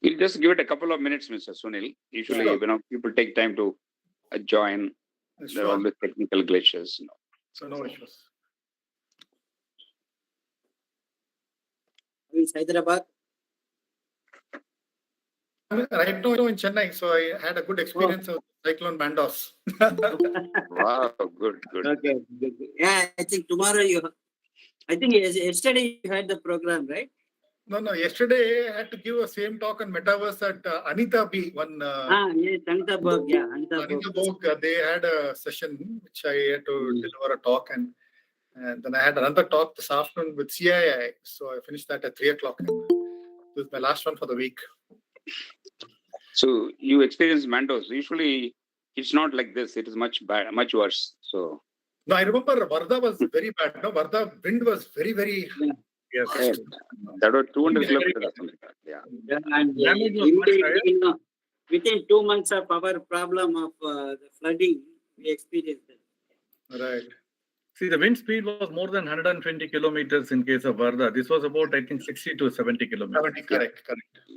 We'll just give it a couple of minutes, Mr. Sunil. Usually, people take time to join. There are always technical glitches. So no issues. Is Hyderabad? Right now in Chennai, so I had a good experience of Cyclone Mandos. Wow, good. Okay, good. Yeah, I think tomorrow yesterday you had the program, right? No. Yesterday I had to give a same talk on Metaverse at Anita B. Yes, Anita Berg, yeah. Anita Berg, they had a session which I had to deliver a talk, and then I had another talk this afternoon with CII. So I finished that at 3 o'clock. This is my last one for the week. So you experienced Mandos. Usually it's not like this. It is much worse. So no, I remember Varda was very bad. No, Varda wind was very, very. Yes. That was 200 kilometers or something. Yeah. And within 2 months of our problem of the flooding, we experienced it. Right. See, the wind speed was more than 120 kilometers in case of Varda. This was about, I think, 60 to 70 kilometers. Correct.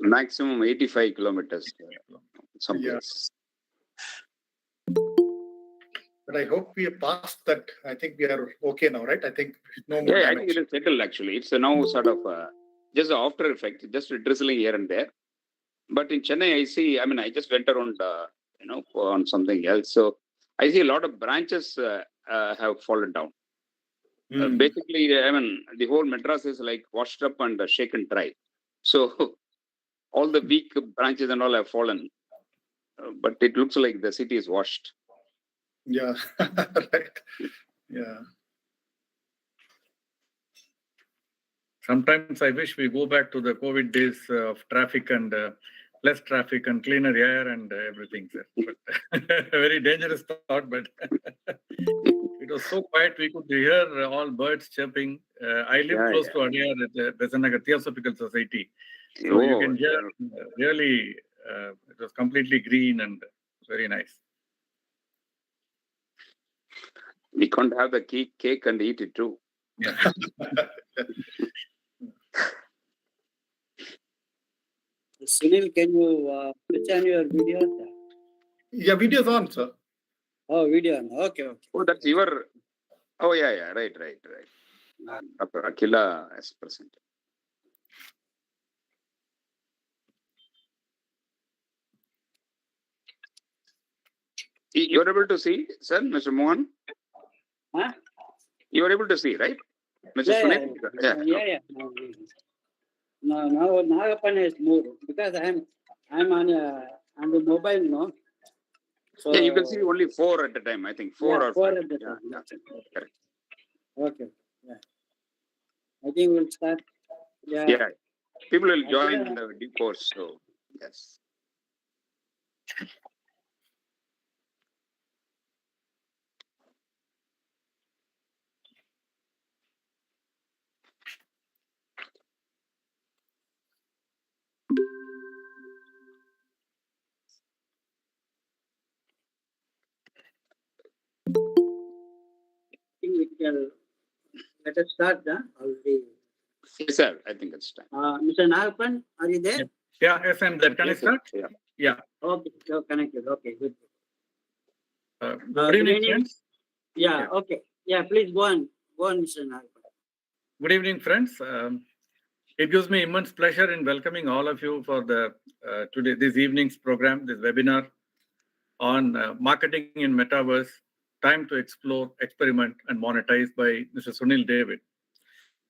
Maximum 85 kilometers. Some place. But I hope we have passed that. I think we are okay now, right? I think no more. Yeah, I think it is settled actually. It's now sort of just an after effect, just drizzling here and there. But in Chennai, I just went around, on something else. So I see a lot of branches have fallen down. Basically, the whole Madras is like washed up and shaken dry. So all the weak branches and all have fallen. But it looks like the city is washed. Yeah, right. Yeah. Sometimes I wish we go back to the COVID days of traffic and less traffic and cleaner air and everything. But very dangerous thought, but it was so quiet we could hear all birds chirping. I live close to Adyar at the Besanagar Theosophical Society. So you can hear really, it was completely green and very nice. We can't have the cake and eat it too. Sunil, can you switch on your video? Yeah, video's on, sir. Oh, video on. Okay. Oh, that's your. Oh, yeah. Right. Dr. Akila as presented. You're able to see, sir, Mr. Mohan? Huh? You're able to see, right? Mr. Sunil? Yeah. Now Nagappan has moved because I'm on the mobile now. So, you can see only 4 at a time. I think 4 or 5. At the time. Yeah, correct. Okay. Yeah. I think we'll start. Yeah. People will join in the due course. So yes. Let us start. Already. Yes, sir. I think it's time. Mr. Nagappan, are you there? Yeah, yes, I'm there. Can I start? Yeah. Okay, you're connected. Okay, good. Good evening, friends. Yeah, okay. Yeah, please go on. Go on, Mr. Nagappan. Good evening, friends. It gives me immense pleasure in welcoming all of you for this evening's program, this webinar on marketing in Metaverse, time to explore, experiment, and monetize by Mr. Sunil David.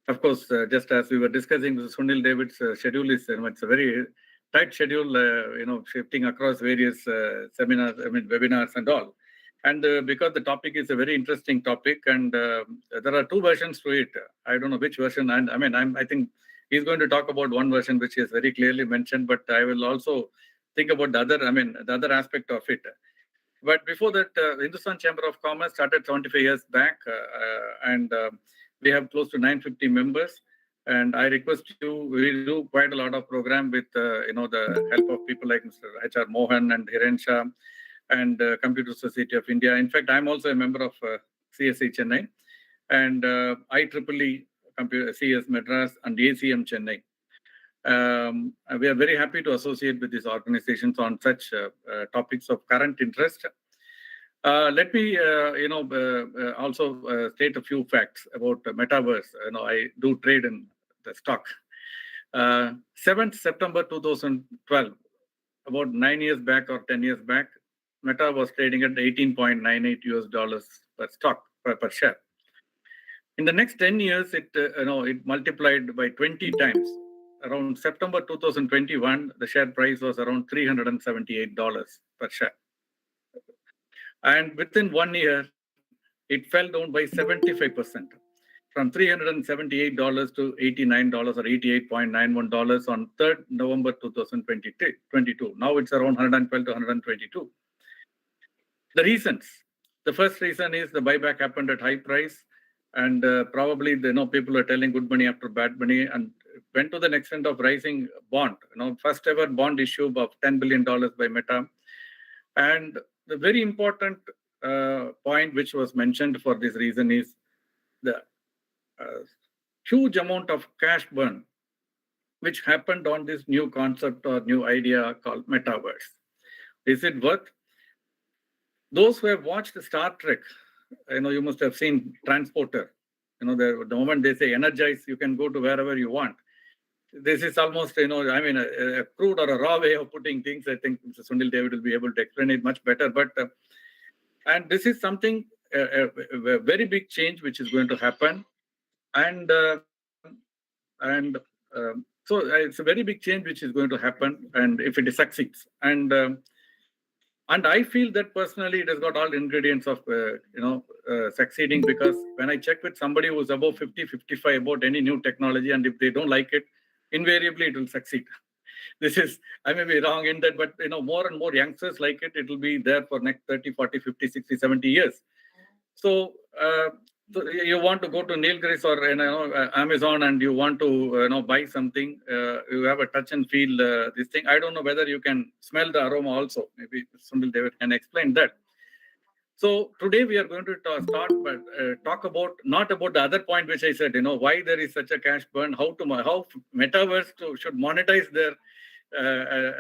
Of course, just as we were discussing, Mr. Sunil David's schedule is it's a very tight schedule, shifting across various seminars, webinars and all. And because the topic is a very interesting topic, and there are 2 versions to it. I don't know which version, and I think he's going to talk about one version which is very clearly mentioned, but I will also think about the other aspect of it. But before that, Hindustan Chamber of Commerce started 75 years back, and we have close to 950 members. And I request you, we do quite a lot of program with, the help of people like Mr. HR Mohan and Hiren Shah and Computer Society of India. In fact, I'm also a member of CSE Chennai and IEEE CS Madras and ACM Chennai. We are very happy to associate with these organizations on such topics of current interest. Let me, also state a few facts about Metaverse. I do trade in the stock. 7th September 2012, about 9 years back or 10 years back, Meta was trading at $18.98 per stock per share. In the next 10 years, it multiplied by 20 times. Around September 2021, the share price was around $378 per share. And within 1 year, it fell down by 75%, from $378 to $89 or $88.91 on 3rd November 2022. Now it's around 112 to 122. The reasons. The first reason is the buyback happened at high price, and probably people are telling good money after bad money, and went to the extent of rising bond. First ever bond issue of $10 billion by Meta. And the very important point which was mentioned for this reason is the huge amount of cash burn which happened on this new concept or new idea called Metaverse. Is it worth? Those who have watched Star Trek, you must have seen Transporter. The moment they say energize, you can go to wherever you want. This is almost, a crude or a raw way of putting things. I think Mr. Sunil David will be able to explain it much better. But and this is something, a very big change which is going to happen. And so it's a very big change which is going to happen, and if it succeeds. And I feel that personally it has got all ingredients of succeeding, because when I check with somebody who's above 50, 55 about any new technology, and if they don't like it, invariably it will succeed. This is, I may be wrong in that, but more and more youngsters like it. It will be there for next 30, 40, 50, 60, 70 years. So you want to go to Nilgiris or Amazon and you want to buy something, you have a touch and feel this thing. I don't know whether you can smell the aroma also. Maybe Sunil David can explain that. So today we are going to talk about, not about the other point which I said, why there is such a cash burn, how Metaverse should monetize their,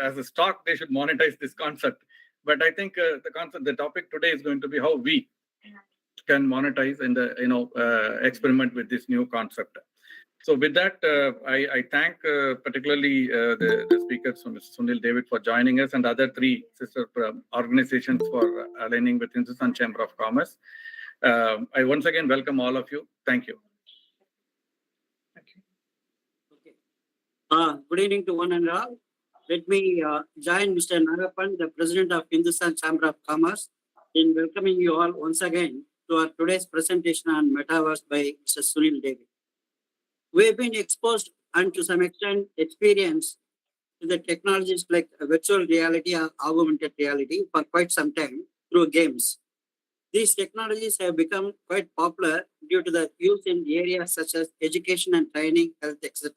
as a stock, they should monetize this concept. But I think the topic today is going to be how we can monetize and experiment with this new concept. So with that, I thank particularly the speakers, Mr. Sunil David, for joining us, and other three sister organizations for aligning with Hindustan Chamber of Commerce. I once again welcome all of you. Thank you. Okay. Good evening to one and all. Let me join Mr. Nagappan, the President of Hindustan Chamber of Commerce, in welcoming you all once again to our today's presentation on Metaverse by Mr. Sunil David. We have been exposed and to some extent experienced to the technologies like virtual reality or augmented reality for quite some time through games. These technologies have become quite popular due to the use in areas such as education and training, health, etc.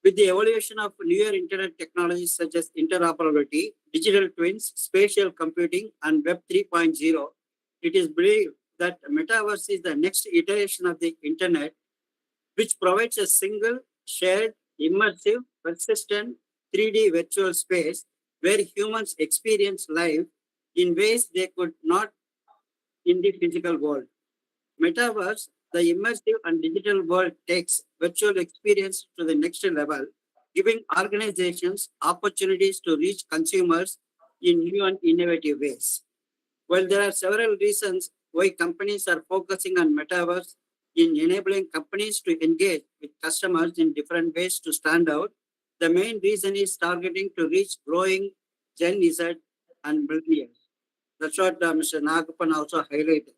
With the evolution of newer internet technologies such as interoperability, digital twins, spatial computing, and Web 3.0, it is believed that Metaverse is the next iteration of the internet, which provides a single, shared, immersive, persistent 3D virtual space where humans experience life in ways they could not in the physical world. Metaverse, the immersive and digital world, takes virtual experience to the next level, giving organizations opportunities to reach consumers in new and innovative ways. While there are several reasons why companies are focusing on Metaverse in enabling companies to engage with customers in different ways to stand out, the main reason is targeting to reach growing Gen Z and millennials. That's what Mr. Nagappan also highlighted.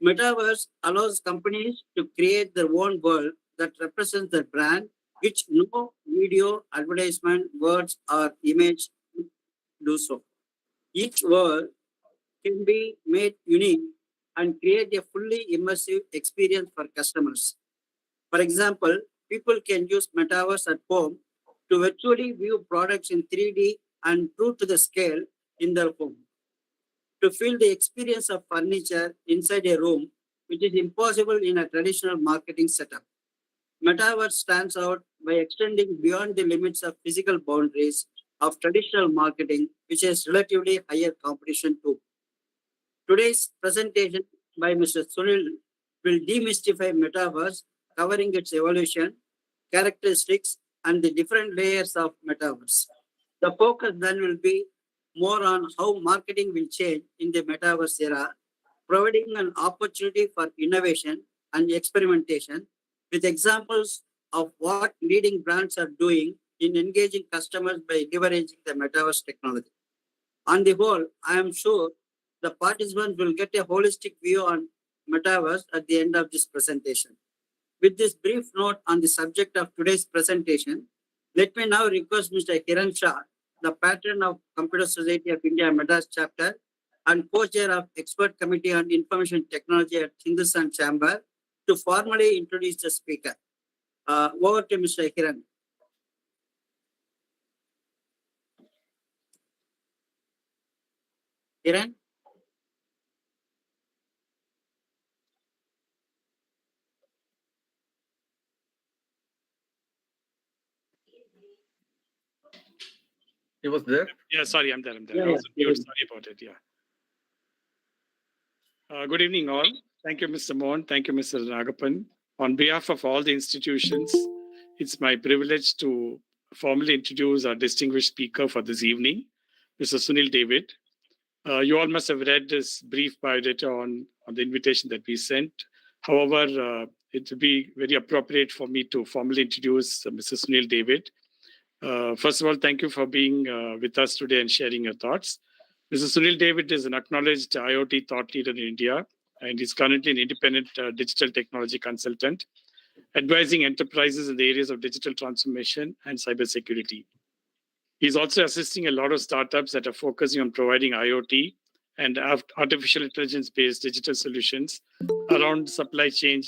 Metaverse allows companies to create their own world that represents their brand, which no video, advertisement, words, or image do so. Each world can be made unique and create a fully immersive experience for customers. For example, people can use Metaverse at home to virtually view products in 3D and true to the scale in their home, to feel the experience of furniture inside a room, which is impossible in a traditional marketing setup. Metaverse stands out by extending beyond the limits of physical boundaries of traditional marketing, which has relatively higher competition too. Today's presentation by Mr. Sunil will demystify Metaverse, covering its evolution, characteristics, and the different layers of Metaverse. The focus then will be more on how marketing will change in the Metaverse era, providing an opportunity for innovation and experimentation with examples of what leading brands are doing in engaging customers by leveraging the Metaverse technology. On the whole, I am sure the participants will get a holistic view on Metaverse at the end of this presentation. With this brief note on the subject of today's presentation, let me now request Mr. Hiren Shah, the patron of Computer Society of India Madras chapter and co-chair of Expert Committee on Information Technology at Hindustan Chamber, to formally introduce the speaker. Over to Mr. Hiren. Hiren? He was there. Yeah, sorry, I'm there. Yeah, I was on yeah. mute. Sorry about it. Yeah. Good evening, all. Thank you, Mr. Mohan. Thank you, Mr. Nagappan. On behalf of all the institutions, it's my privilege to formally introduce our distinguished speaker for this evening, Mr. Sunil David. You all must have read this brief biodata on the invitation that we sent. However, it would be very appropriate for me to formally introduce Mr. Sunil David. First of all, thank you for being with us today and sharing your thoughts. Mr. Sunil David is an acknowledged IoT thought leader in India, and is currently an independent digital technology consultant, advising enterprises in the areas of digital transformation and cybersecurity. He's also assisting a lot of startups that are focusing on providing IoT and artificial intelligence-based digital solutions around supply chain,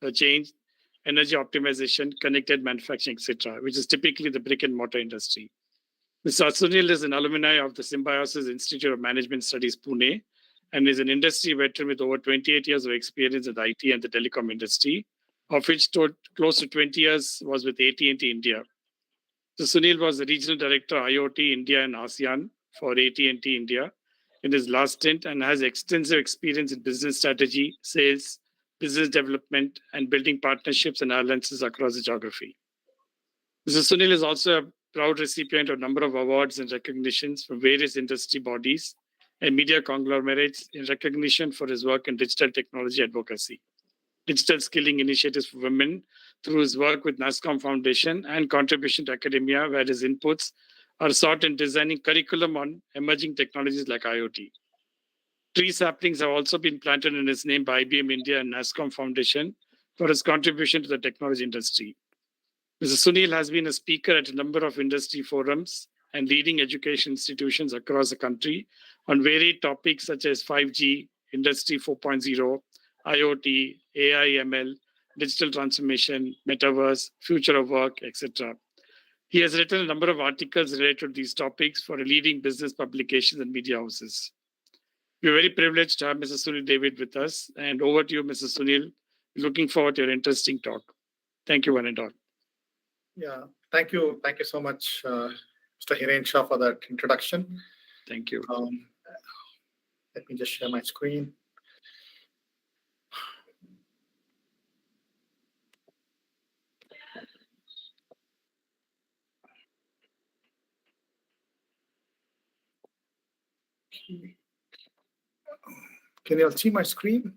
energy optimization, connected manufacturing, etc., which is typically the brick and mortar industry. Mr. Sunil is an alumni of the Symbiosis Institute of Management Studies, Pune, and is an industry veteran with over 28 years of experience in the IT and the telecom industry, of which close to 20 years was with AT&T India. So Sunil was the Regional Director, IoT India and ASEAN for AT&T India in his last stint, and has extensive experience in business strategy, sales, business development, and building partnerships and alliances across the geography. Mr. Sunil is also a proud recipient of a number of awards and recognitions from various industry bodies and media conglomerates in recognition for his work in digital technology advocacy, digital skilling initiatives for women through his work with NASCOM Foundation, and contribution to academia, where his inputs are sought in designing curriculum on emerging technologies like IoT. Tree saplings have also been planted in his name by IBM India and NASCOM Foundation for his contribution to the technology industry. Mr. Sunil has been a speaker at a number of industry forums and leading education institutions across the country on varied topics such as 5G, Industry 4.0, IoT, AI, ML, digital transformation, metaverse, future of work, etc. He has written a number of articles related to these topics for leading business publications and media houses. We are very privileged to have Mr. Sunil David with us. And over to you, Mr. Sunil. Looking forward to your interesting talk. Thank you, one and all. Yeah, thank you. Thank you so much, Mr. Hiren Shah, for that introduction. Thank you. Let me just share my screen. Can you all see my screen?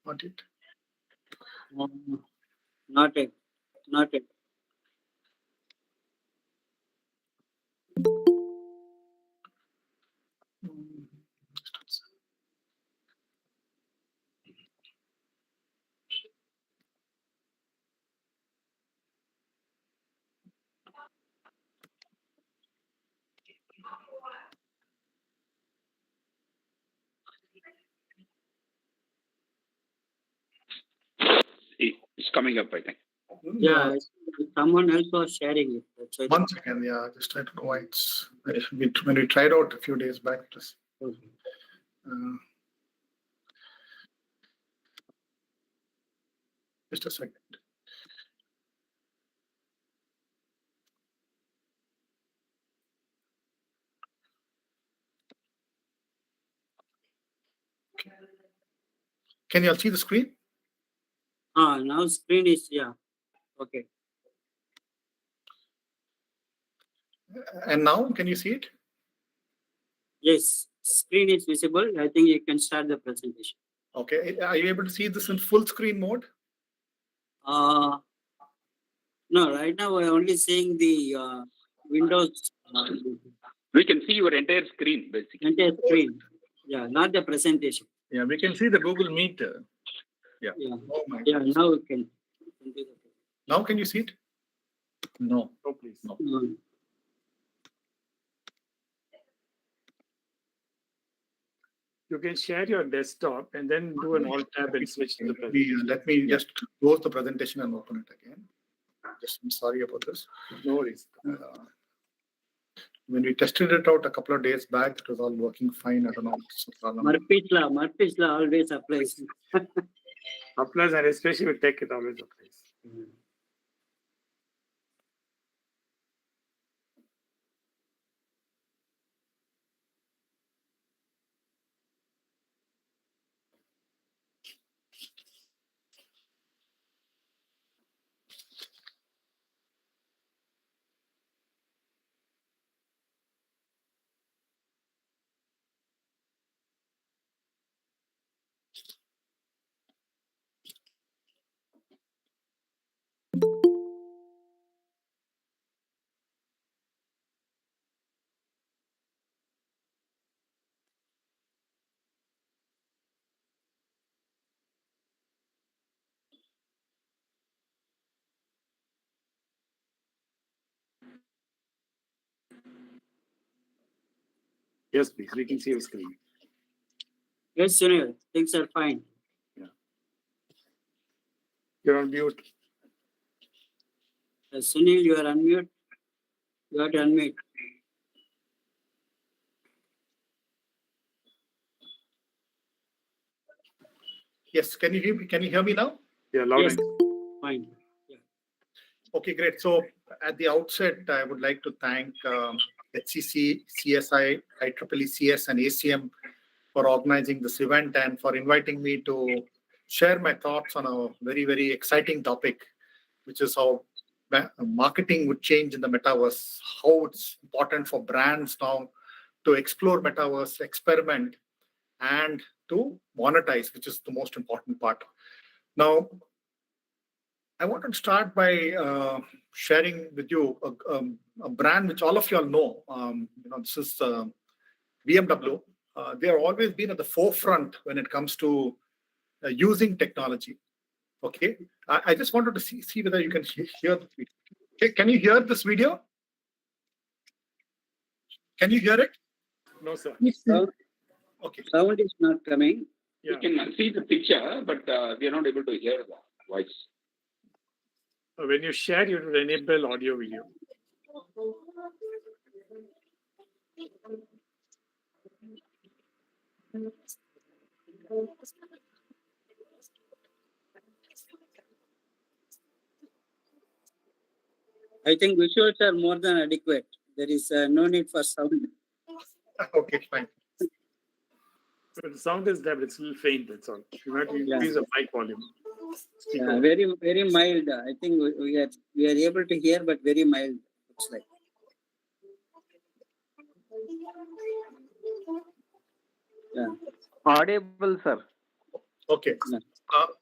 Not it. Not it. Not it. It's coming up, I think. Yeah, someone else was sharing it. That's why. 1 second, yeah, just I don't know why it's when we tried out a few days back. Just a second. Can you all see the screen? Now screen is, yeah. Okay. And now, can you see it? Yes, screen is visible. I think you can start the presentation. Okay. Are you able to see this in full screen mode? No, right now we're only seeing the Windows We can see your entire screen, basically. entire screen. Yeah, not the presentation. Yeah, we can see the Google Meet. Yeah, Oh my yeah. goodness. Now we can do the Now can you see it? No. Oh, please. No. You can share your desktop and then do an alt tab and switch to the presentation. Let me just close the presentation and open it again. I'm sorry about this. No worries. When we tested it out a couple of days back, it was all working fine. I don't know what's the problem. Murphy's law always applies. Applies, and especially with tech, it always applies. Yes, please. We can see your screen. Yes, Sunil, things are fine. You're on mute. Sunil, you are unmute. You have to unmute. Yes, can you hear me? Can you hear me now? Yeah, loud Yes, and fine. Okay, great. So at the outset, I would like to thank HCC, CSI, IEEE CS, and ACM for organizing this event and for inviting me to share my thoughts on a very, very exciting topic, which is how marketing would change in the metaverse, how it's important for brands now to explore metaverse, experiment, and to monetize, which is the most important part. Now, I want to start by sharing with you a brand which all of you all know. This is BMW. They have always been at the forefront when it comes to using technology. Okay, I just wanted to see whether you can hear the video. Okay, can you hear this video? Can you hear it? no, sir. Okay. Sound is not coming. Yeah. We can see the picture, but we are not able to hear the voice. When you share, you will enable audio video. I think visuals are more than adequate. There is no need for sound. Okay, fine. So the sound is there, but it's a little faint. That's all. You have to increase the mic volume. Yeah, very, very mild. I think we are able to hear, but very mild. Looks like. Yeah. Audible, sir. Okay. Yeah.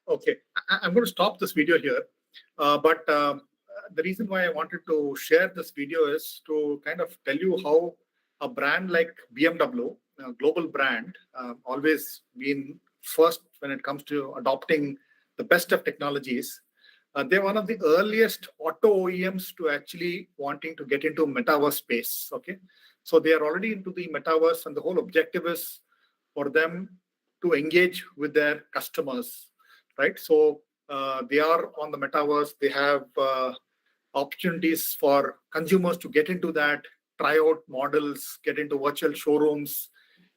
Okay. I'm going to stop this video here. But the reason why I wanted to share this video is to kind of tell you how a brand like BMW, a global brand, always been first when it comes to adopting the best of technologies. They're one of the earliest auto OEMs to actually wanting to get into metaverse space. Okay, so they are already into the metaverse, and the whole objective is for them to engage with their customers, right? So they are on the metaverse. They have opportunities for consumers to get into that, try out models, get into virtual showrooms,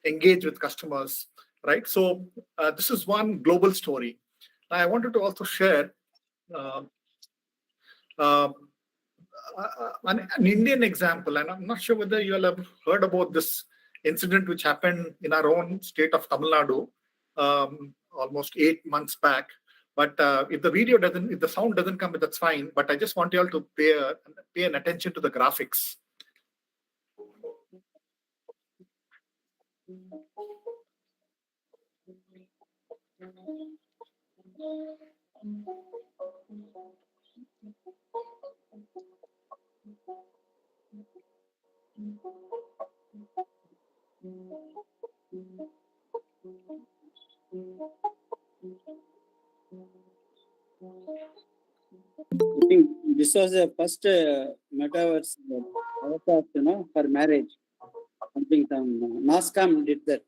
engage with customers, right? So this is one global story. I wanted to also share an Indian example, and I'm not sure whether you all have heard about this incident which happened in our own state of Tamil Nadu almost 8 months back. But if the sound doesn't come, that's fine. But I just want you all to pay an attention to the graphics. I think this was the first metaverse avatar, for marriage. Something some NASCAM did that.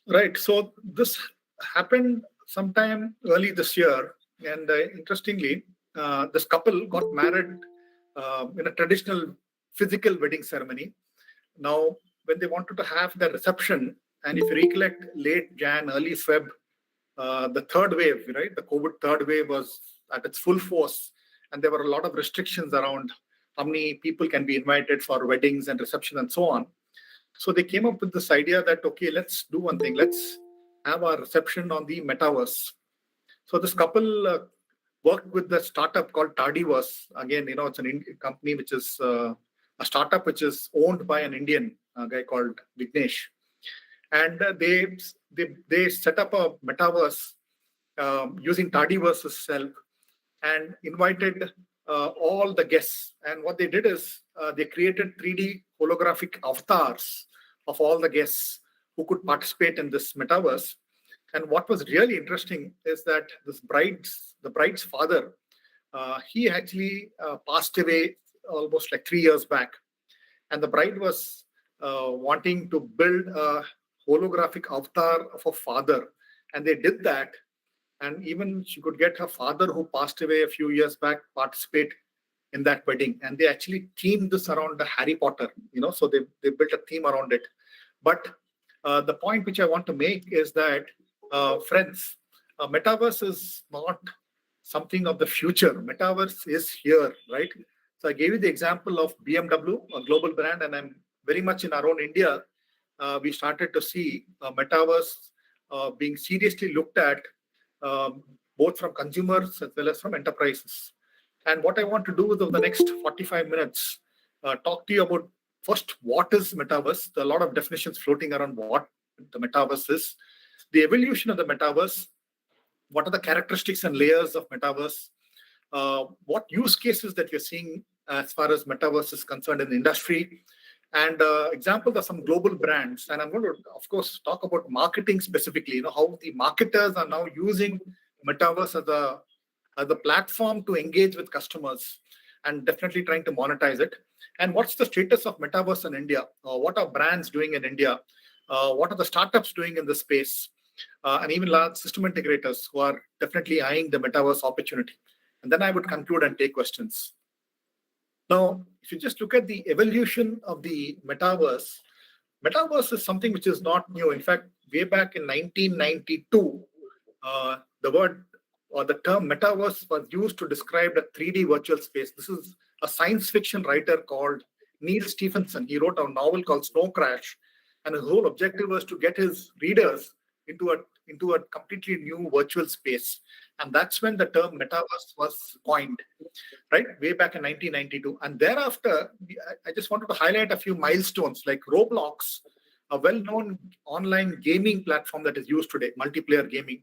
Right. So this happened sometime early this year, and interestingly, this couple got married in a traditional physical wedding ceremony. Now, when they wanted to have the reception, and if you recollect, late Jan, early Feb, the third wave, right? The COVID third wave was at its full force, and there were a lot of restrictions around how many people can be invited for weddings and reception and so on. So they came up with this idea that, okay, let's do one thing. Let's have our reception on the Metaverse. So this couple worked with the startup called Tardiverse. Again, it's an company which is a startup which is owned by an Indian guy called Vignesh. And they set up a Metaverse using Tardiverse itself and invited all the guests. And what they did is they created 3D holographic avatars of all the guests who could participate in this metaverse. And what was really interesting is that the bride's father, he actually passed away almost like 3 years back. And the bride was wanting to build a holographic avatar of her father. And they did that. And even she could get her father, who passed away a few years back, participate in that wedding. And they actually themed this around the Harry Potter, so they built a theme around it. But the point which I want to make is that, friends, Metaverse is not something of the future. Metaverse is here, right? So I gave you the example of BMW, a global brand, and I'm very much in our own India. We started to see Metaverse being seriously looked at, both from consumers as well as from enterprises. And what I want to do is, over the next 45 minutes, talk to you about first, what is Metaverse? There are a lot of definitions floating around what the Metaverse is, the evolution of the Metaverse, what are the characteristics and layers of Metaverse, what use cases that you're seeing as far as Metaverse is concerned in the industry, and examples of some global brands. And I'm going to, of course, talk about marketing specifically, how the marketers are now using Metaverse as a platform to engage with customers and definitely trying to monetize it. And what's the status of Metaverse in India? What are brands doing in India? What are the startups doing in this space? And even large system integrators who are definitely eyeing the Metaverse opportunity. And then I would conclude and take questions. Now, if you just look at the evolution of the Metaverse, Metaverse is something which is not new. In fact, way back in 1992, the word or the term Metaverse was used to describe a 3D virtual space. This is a science fiction writer called Neil Stephenson. He wrote a novel called Snow Crash, and his whole objective was to get his readers into a completely new virtual space. And that's when the term Metaverse was coined, right, way back in 1992. And thereafter, I just wanted to highlight a few milestones, like Roblox, a well-known online gaming platform that is used today, multiplayer gaming.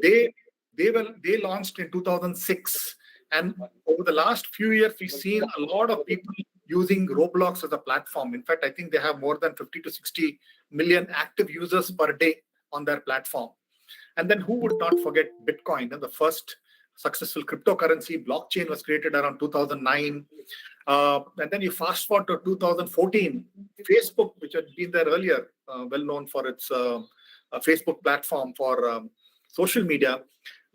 They launched in 2006, and over the last few years, we've seen a lot of people using Roblox as a platform. In fact, I think they have more than 50 to 60 million active users per day on their platform. And then who would not forget Bitcoin? The first successful cryptocurrency blockchain was created around 2009. And then you fast forward to 2014, Facebook, which had been there earlier, well known for its Facebook platform for social media,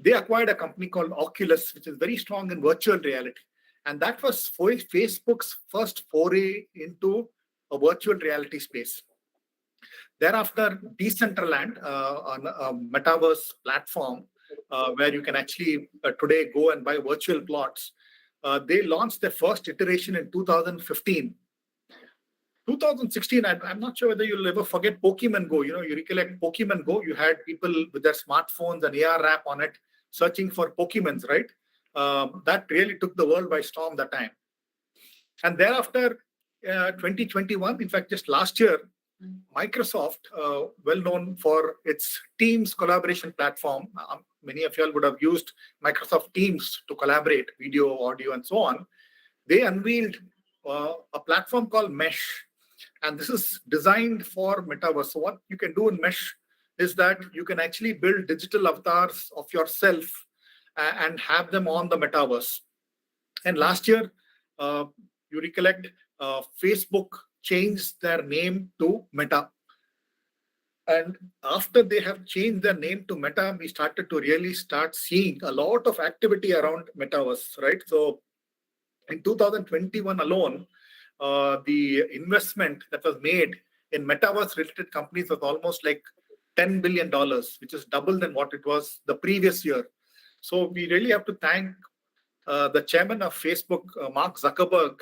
they acquired a company called Oculus, which is very strong in virtual reality. And that was Facebook's first foray into a virtual reality space. Thereafter, Decentraland, on a Metaverse platform, where you can actually today go and buy virtual plots, they launched their first iteration in 2015. 2016, I'm not sure whether you'll ever forget Pokemon Go. You recollect Pokemon Go, you had people with their smartphones and AR app on it searching for Pokemons, right? That really took the world by storm that time. And thereafter, 2021, in fact, just last year, Microsoft, well known for its Teams collaboration platform, many of you all would have used Microsoft Teams to collaborate, video, audio, and so on. They unveiled a platform called Mesh. And this is designed for Metaverse. So what you can do in Mesh is that you can actually build digital avatars of yourself and have them on the Metaverse. And last year, you recollect, Facebook changed their name to Meta. And after they have changed their name to Meta, we started to really start seeing a lot of activity around Metaverse, right? So in 2021 alone, the investment that was made in Metaverse-related companies was almost like $10 billion, which is double than what it was the previous year. So we really have to thank the chairman of Facebook, Mark Zuckerberg,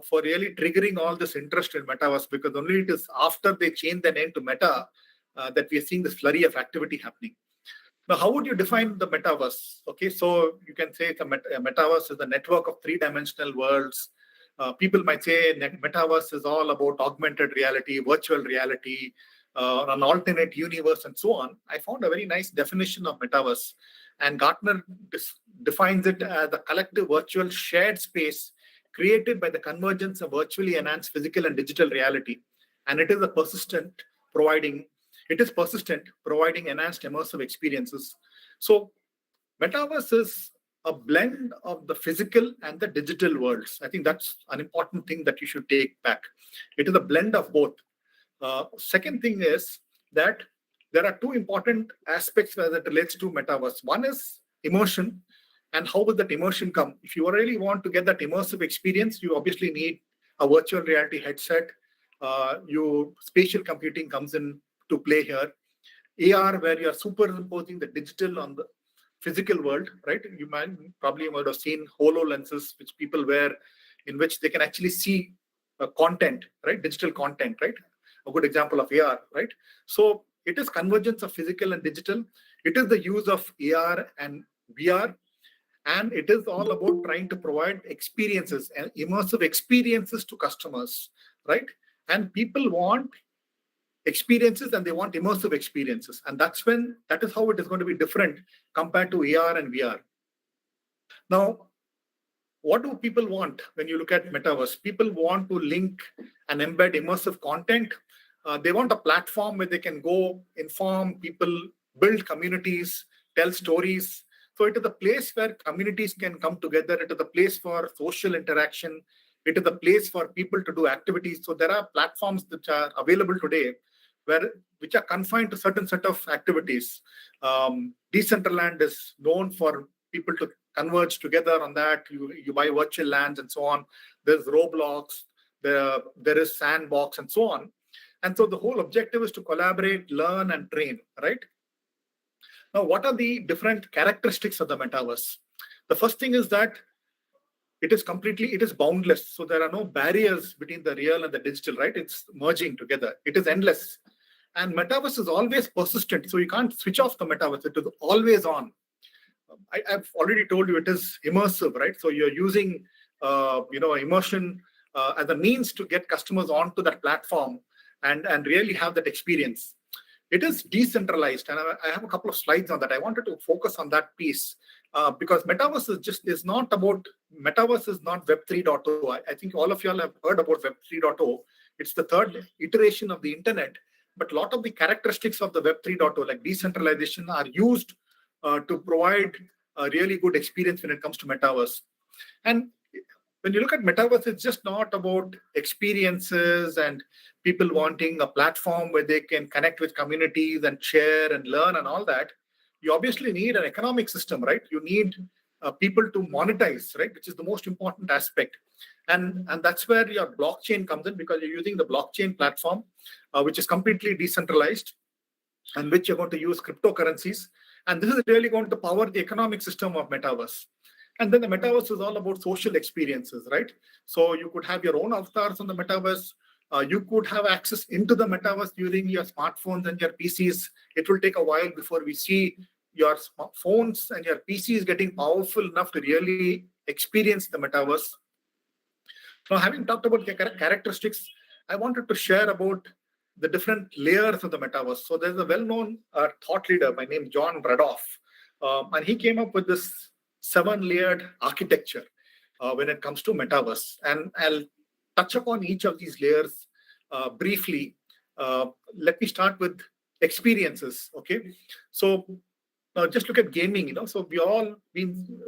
for really triggering all this interest in Metaverse, because only it is after they changed their name to Meta that we are seeing this flurry of activity happening. Now, how would you define the Metaverse? Okay, so you can say the Metaverse is a network of three-dimensional worlds. People might say Metaverse is all about augmented reality, virtual reality, an alternate universe, and so on. I found a very nice definition of Metaverse. And Gartner defines it as a collective virtual shared space created by the convergence of virtually enhanced physical and digital reality. And it is persistent, providing enhanced immersive experiences. So Metaverse is a blend of the physical and the digital worlds. I think that's an important thing that you should take back. It is a blend of both. Second thing is that there are two important aspects as it relates to Metaverse. One is immersion, and how will that immersion come? If you really want to get that immersive experience, you obviously need a virtual reality headset. Spatial computing comes in to play here. AR, where you are superimposing the digital on the physical world, right? You might have seen HoloLenses, which people wear, in which they can actually see content, right? Digital content, right? A good example of AR, right? So it is convergence of physical and digital. It is the use of AR and VR, and it is all about trying to provide experiences and immersive experiences to customers, right? And people want experiences and they want immersive experiences. And that is how it is going to be different compared to AR and VR. Now, what do people want when you look at Metaverse? People want to link and embed immersive content. They want a platform where they can go inform people, build communities, tell stories. So it is a place where communities can come together. It is a place for social interaction. It is a place for people to do activities. So there are platforms that are available today which are confined to certain set of activities. Decentraland is known for people to converge together on that. You buy virtual lands and so on. There's Roblox, there is Sandbox and so on. And so the whole objective is to collaborate, learn, and train, right? Now, what are the different characteristics of the Metaverse? The first thing is that it is boundless. So there are no barriers between the real and the digital, right? It's merging together. It is endless. And Metaverse is always persistent. So you can't switch off the Metaverse. It is always on. I've already told you it is immersive, right? So you're using, immersion as a means to get customers onto that platform and really have that experience. It is decentralized, and I have a couple of slides on that. I wanted to focus on that piece because Metaverse is not Web 3.0. I think all of y'all have heard about Web 3.0. It's the third iteration of the internet, but a lot of the characteristics of the Web 3.0, like decentralization, are used to provide a really good experience when it comes to Metaverse. And when you look at Metaverse, it's just not about experiences and people wanting a platform where they can connect with communities and share and learn and all that. You obviously need an economic system, right? You need people to monetize, right? Which is the most important aspect. And that's where your blockchain comes in, because you're using the blockchain platform, which is completely decentralized, and which you're going to use cryptocurrencies. And this is really going to power the economic system of Metaverse. And then the Metaverse is all about social experiences, right? So you could have your own avatars on the Metaverse. You could have access into the Metaverse using your smartphones and your PCs. It will take a while before we see your phones and your PCs getting powerful enough to really experience the Metaverse. Now, having talked about the characteristics, I wanted to share about the different layers of the Metaverse. So there's a well-known thought leader by name John Radoff, and he came up with this 7-layered architecture when it comes to Metaverse. And I'll touch upon each of these layers briefly. Let me start with experiences, okay? So just look at gaming, So we all been,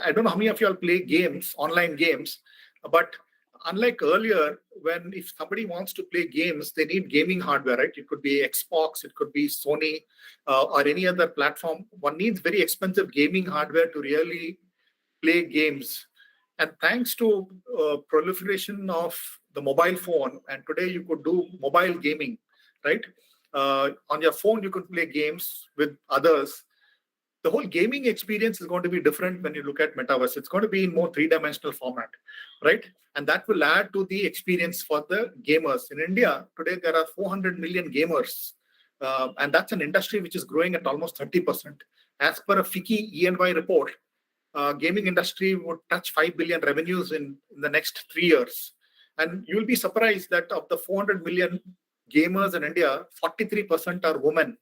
I don't know how many of you all play games, online games, but unlike earlier, when if somebody wants to play games, they need gaming hardware, right? It could be Xbox, it could be Sony, or any other platform. One needs very expensive gaming hardware to really play games. And thanks to proliferation of the mobile phone, and today you could do mobile gaming, right? On your phone, you could play games with others. The whole gaming experience is going to be different when you look at Metaverse. It's going to be in more 3-dimensional format, right? And that will add to the experience for the gamers. In India, today there are 400 million gamers. And that's an industry which is growing at almost 30%. As per a FICCI E&Y report, gaming industry would touch 5 billion revenues in the next 3 years. And you'll be surprised that of the 400 million gamers in India, 43% are women.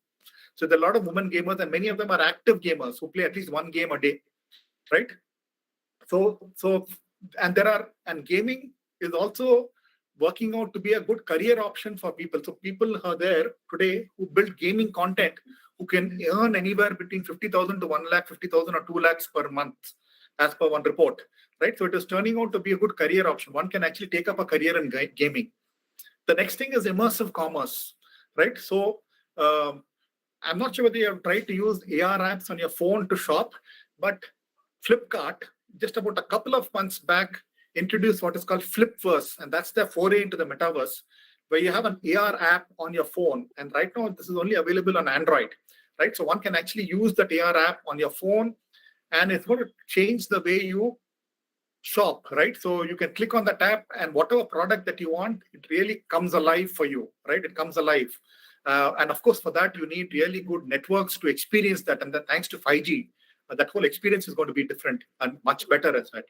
So there are a lot of women gamers, and many of them are active gamers who play at least one game a day, right? And gaming is also working out to be a good career option for people. So people are there today who build gaming content, who can earn anywhere between 50,000 to 1,50,000 or 2 lakhs per month, as per one report, right? So it is turning out to be a good career option. One can actually take up a career in gaming. The next thing is immersive commerce, right? So I'm not sure whether you have tried to use AR apps on your phone to shop, but Flipkart, just about a couple of months back, introduced what is called Flipverse, and that's their foray into the Metaverse, where you have an AR app on your phone. And right now, this is only available on Android, right? So one can actually use that AR app on your phone, and it's going to change the way you shop, right? So you can click on that app, and whatever product that you want, it really comes alive for you, right? It comes alive. And of course, for that, you need really good networks to experience that. And then thanks to 5G, that whole experience is going to be different and much better as well.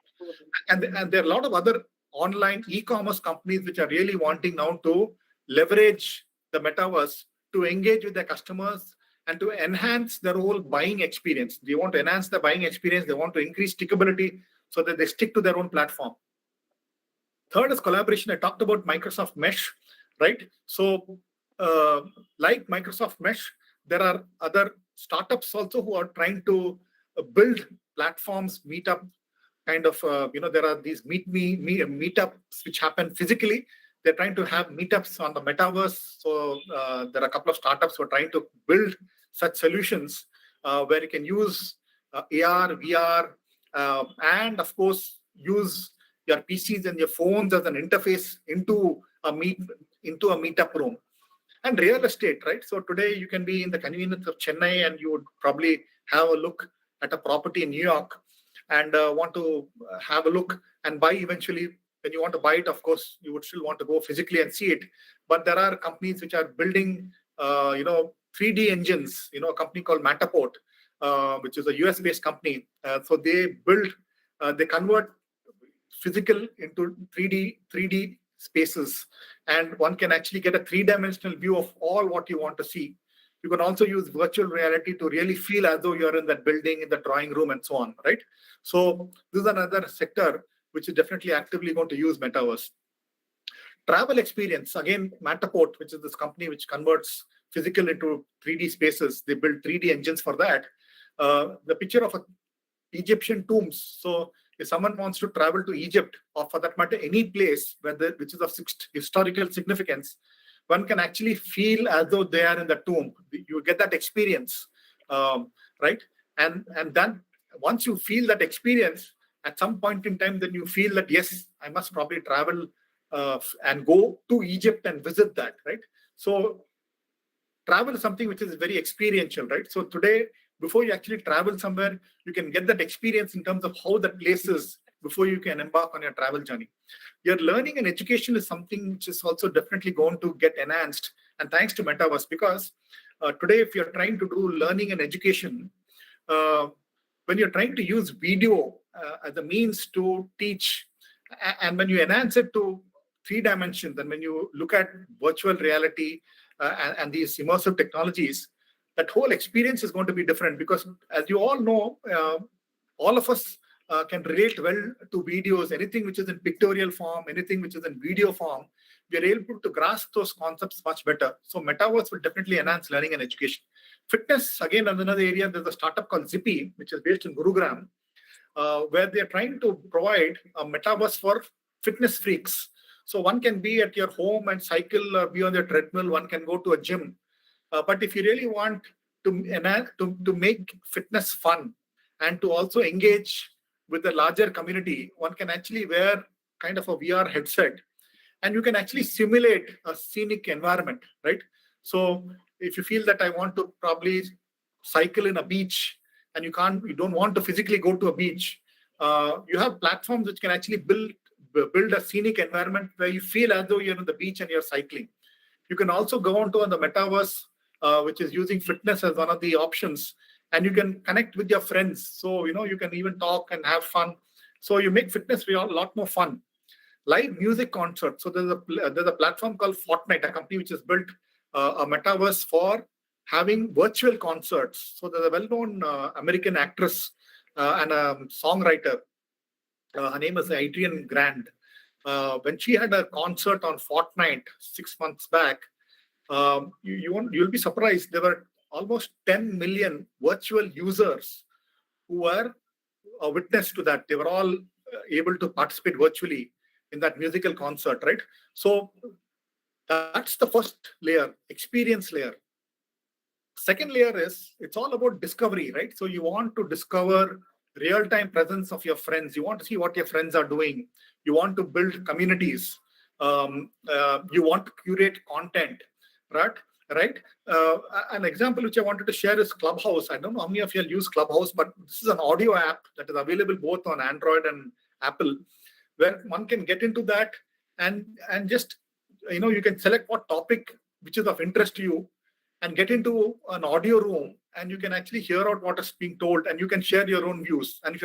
And there are a lot of other online e-commerce companies which are really wanting now to leverage the Metaverse to engage with their customers and to enhance their whole buying experience. They want to enhance the buying experience. They want to increase stickability so that they stick to their own platform. Third is collaboration. I talked about Microsoft Mesh, right? So like Microsoft Mesh, there are other startups also who are trying to build platforms, meetup kind of, there are these meetups which happen physically. They're trying to have meetups on the Metaverse. So there are a couple of startups who are trying to build such solutions where you can use AR, VR, and of course, use your PCs and your phones as an interface into a meetup room. And real estate, right? So today you can be in the convenience of Chennai and you would probably have a look at a property in New York and want to have a look and buy eventually. When you want to buy it, of course, you would still want to go physically and see it. But there are companies which are building, 3D engines, a company called Matterport, which is a US-based company. So they convert physical into 3D spaces, and one can actually get a 3-dimensional view of all what you want to see. You can also use virtual reality to really feel as though you're in that building, in the drawing room, and so on, right? So this is another sector which is definitely actively going to use Metaverse. Travel experience, again, Matterport, which is this company which converts physical into 3D spaces. They build 3D engines for that. The picture of Egyptian tombs. So if someone wants to travel to Egypt, or for that matter, any place which is of historical significance, one can actually feel as though they are in the tomb. You get that experience, right? And then once you feel that experience, at some point in time, then you feel that, yes, I must probably travel and go to Egypt and visit that, right? So travel is something which is very experiential, right? So today, before you actually travel somewhere, you can get that experience in terms of how the place is before you can embark on your travel journey. Your learning and education is something which is also definitely going to get enhanced, and thanks to Metaverse, because today, if you're trying to do learning and education, when you're trying to use video as a means to teach, and when you enhance it to 3 dimensions, and when you look at virtual reality and these immersive technologies, that whole experience is going to be different, because as you all know, all of us can relate well to videos. Anything which is in pictorial form, anything which is in video form, we are able to grasp those concepts much better. So Metaverse will definitely enhance learning and education. Fitness, again, another area. There's a startup called Zippy, which is based in Gurugram, where they're trying to provide a Metaverse for fitness freaks. So one can be at your home and cycle or be on your treadmill. One can go to a gym. But if you really want to make fitness fun and to also engage with the larger community, one can actually wear kind of a VR headset, and you can actually simulate a scenic environment, right? So if you feel that I want to probably cycle in a beach and you don't want to physically go to a beach, you have platforms which can actually build a scenic environment where you feel as though you're on the beach and you're cycling. You can also go on the Metaverse, which is using fitness as one of the options, and you can connect with your friends. So, you can even talk and have fun. So you make fitness a lot more fun. Live music concerts. So there's a platform called Fortnite, a company which has built a Metaverse for having virtual concerts. So there's a well-known American actress and a songwriter. Her name is Adrienne Grant. When she had a concert on Fortnite 6 months back, you'll be surprised. There were almost 10 million virtual users who were a witness to that. They were all able to participate virtually in that musical concert, right? So that's the first layer, experience layer. Second layer is, it's all about discovery, right? So you want to discover real-time presence of your friends. You want to see what your friends are doing. You want to build communities. You want to curate content, right? An example which I wanted to share is Clubhouse. I don't know how many of you use Clubhouse, but this is an audio app that is available both on Android and Apple, where one can get into that and just, you can select what topic which is of interest to you and get into an audio room, and you can actually hear out what is being told, and you can share your own views. And if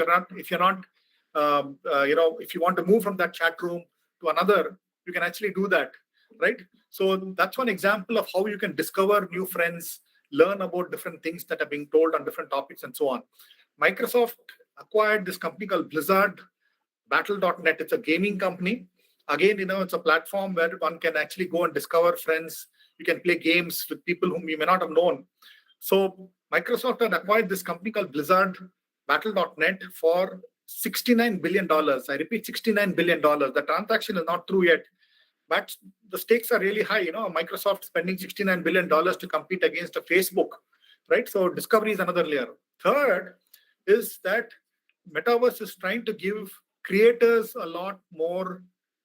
you want to move from that chat room to another, you can actually do that, right? So that's one example of how you can discover new friends, learn about different things that are being told on different topics, and so on. Microsoft acquired this company called Blizzard, Battle.net. It's a gaming company. Again, it's a platform where one can actually go and discover friends. You can play games with people whom you may not have known. So Microsoft had acquired this company called Blizzard, Battle.net, for $69 billion. I repeat, $69 billion. The transaction is not through yet, but the stakes are really high. Microsoft spending $69 billion to compete against a Facebook, right? So discovery is another layer. Third is that Metaverse is trying to give creators a lot more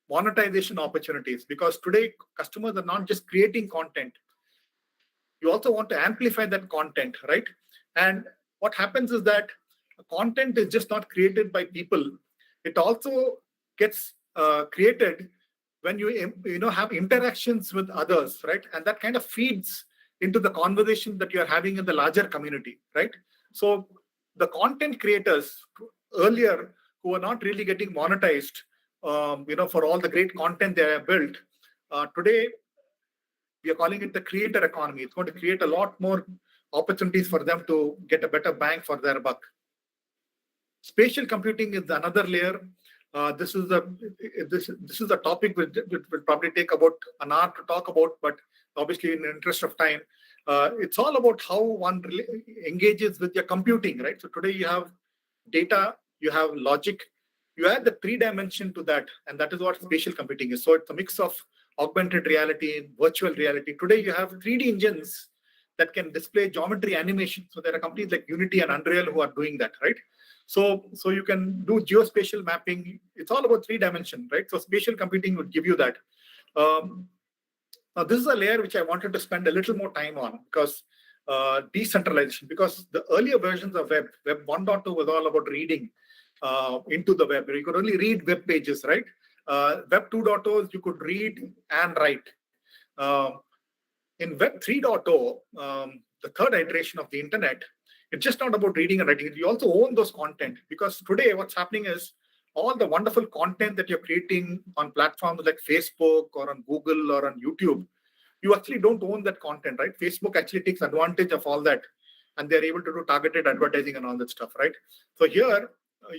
monetization opportunities, because today customers are not just creating content. You also want to amplify that content, right? And what happens is that content is just not created by people. It also gets created when you have interactions with others, right? And that kind of feeds into the conversation that you're having in the larger community, right? So the content creators earlier who were not really getting monetized, for all the great content they have built, today we are calling it the creator economy. It's going to create a lot more opportunities for them to get a better bang for their buck. Spatial computing is another layer. This is a topic which will probably take about an hour to talk about, but obviously in the interest of time, it's all about how one engages with your computing, right? So today you have data, you have logic, you add the 3D to that, and that is what spatial computing is. So it's a mix of augmented reality, virtual reality. Today, you have 3D engines that can display geometry animation. So there are companies like Unity and Unreal who are doing that, right? So you can do geospatial mapping. It's all about 3D, right? So spatial computing would give you that. Now, this is a layer which I wanted to spend a little more time on, because decentralization, because the earlier versions of Web 1.2 was all about reading into the web. You could only read web pages, right? Web 2.0, you could read and write. In Web 3.0, the third iteration of the internet, it's just not about reading and writing. You also own those content, because today what's happening is all the wonderful content that you're creating on platforms like Facebook or on Google or on YouTube, you actually don't own that content, right? Facebook actually takes advantage of all that, and they're able to do targeted advertising and all that stuff, right? So here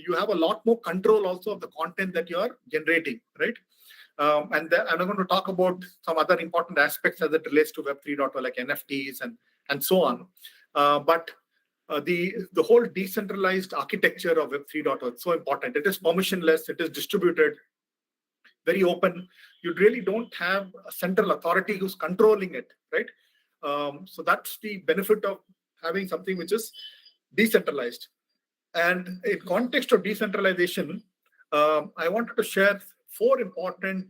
you have a lot more control also of the content that you're generating, right? And I'm going to talk about some other important aspects as it relates to Web 3.0, like NFTs and so on. But the whole decentralized architecture of Web 3.0 is so important. It is permissionless, it is distributed, very open. You really don't have a central authority who's controlling it, right? So that's the benefit of having something which is decentralized. And in context of decentralization, I wanted to share 4 important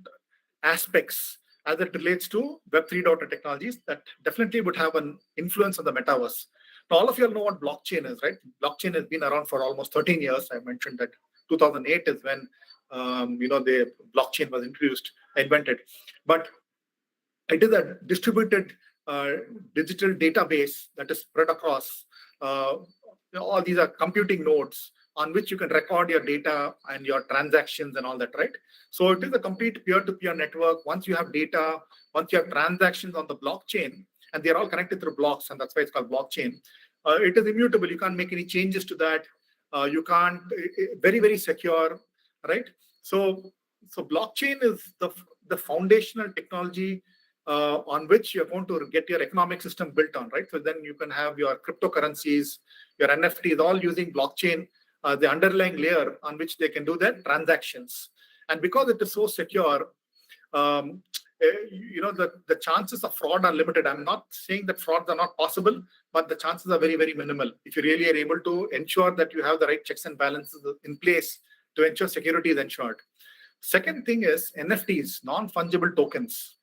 aspects as it relates to Web 3.0 technologies that definitely would have an influence on the metaverse. Now, all of you all know what blockchain is, right? Blockchain has been around for almost 13 years. I mentioned that 2008 is when the blockchain was invented. But it is a distributed digital database that is spread across. All these are computing nodes on which you can record your data and your transactions and all that, right? So it is a complete peer-to-peer network. Once you have data, once you have transactions on the blockchain, and they're all connected through blocks, and that's why it's called blockchain, it is immutable. You can't make any changes to that. You can't, very, very secure, right? So blockchain is the foundational technology on which you're going to get your economic system built on, right? So then you can have your cryptocurrencies, your NFTs, all using blockchain, the underlying layer on which they can do their transactions. And because it is so secure, the chances of fraud are limited. I'm not saying that frauds are not possible, but the chances are very, very minimal if you really are able to ensure that you have the right checks and balances in place to ensure security is ensured. Second thing is NFTs, non-fungible tokens.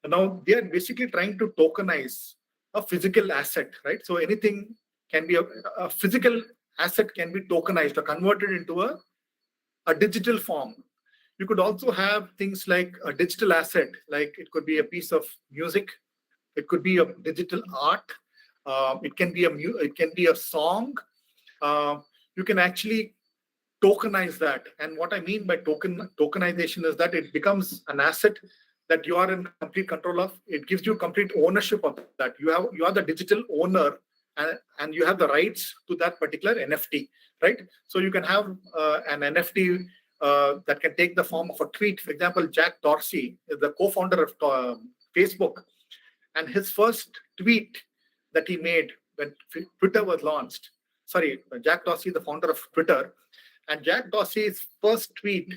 Now, they are basically trying to tokenize a physical asset, right? So anything can be a physical asset can be tokenized or converted into a digital form. You could also have things like a digital asset, like it could be a piece of music, it could be a digital art, it can be a song. You can actually tokenize that. And what I mean by tokenization is that it becomes an asset that you are in complete control of. It gives you complete ownership of that. You are the digital owner, and you have the rights to that particular NFT, right? So you can have an NFT that can take the form of a tweet. For example, Jack Dorsey is the co-founder of Facebook, and his first tweet that he made when Twitter was launched. Sorry, Jack Dorsey, the founder of Twitter, and Jack Dorsey's first tweet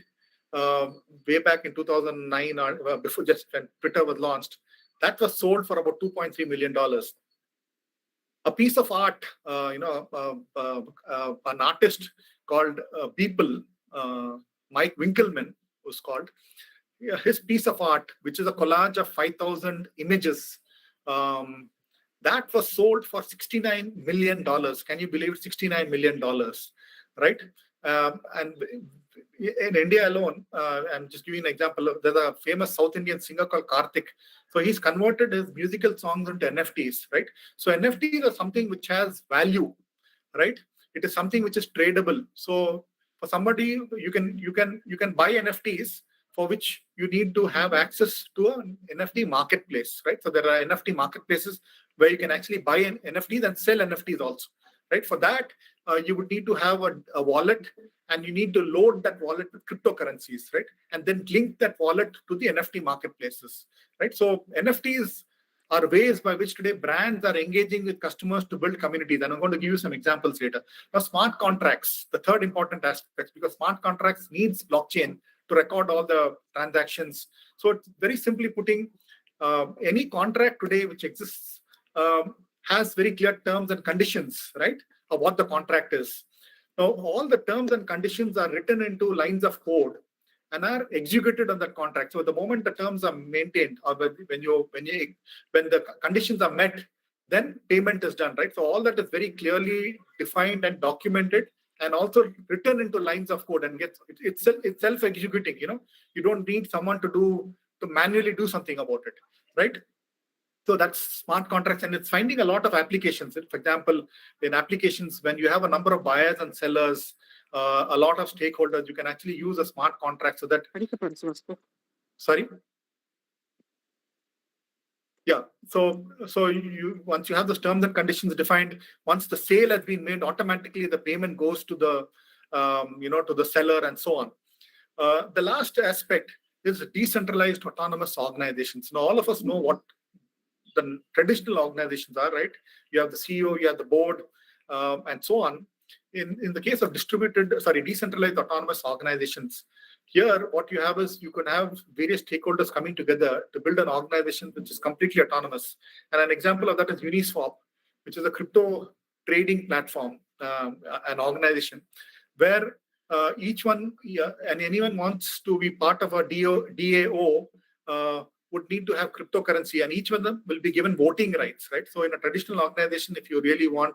way back in 2009 or before, just when Twitter was launched, that was sold for about $2.3 million. A piece of art, an artist called Beeple, Mike Winkelmann was called. His piece of art, which is a collage of 5,000 images, that was sold for $69 million. Can you believe it? $69 million, right? And in India alone, I'm just giving an example. There's a famous South Indian singer called Karthik. So he's converted his musical songs into NFTs, right? So NFTs are something which has value, right? It is something which is tradable. So for somebody, you can buy NFTs, for which you need to have access to an NFT marketplace, right? So there are NFT marketplaces where you can actually buy an NFTs and sell NFTs also, right? For that, you would need to have a wallet, and you need to load that wallet with cryptocurrencies, right? And then link that wallet to the NFT marketplaces, right? So NFTs are ways by which today brands are engaging with customers to build communities. And I'm going to give you some examples later. Now, smart contracts, the third important aspect, because smart contracts needs blockchain to record all the transactions. So it's very simply putting, any contract today which exists has very clear terms and conditions, right, of what the contract is. Now, all the terms and conditions are written into lines of code and are executed on that contract. So the moment the terms are maintained, or when the conditions are met, then payment is done, right? So all that is very clearly defined and documented, and also written into lines of code, and it's self-executing. You don't need someone to manually do something about it, right? So that's smart contracts, and it's finding a lot of applications. For example, in applications, when you have a number of buyers and sellers, a lot of stakeholders, you can actually use a smart contract so that. Sorry. Yeah. So you once you have those terms and conditions defined, once the sale has been made, automatically the payment goes to the to the seller and so on. The last aspect is decentralized autonomous organizations. Now, all of us know what the traditional organizations are, right? You have the CEO, you have the board, and so on. In the case of decentralized autonomous organizations, here what you have is you can have various stakeholders coming together to build an organization which is completely autonomous. And an example of that is Uniswap, which is a crypto trading platform, an organization where each one and anyone wants to be part of a DAO would need to have cryptocurrency, and each one of them will be given voting rights, right? So in a traditional organization, if you really want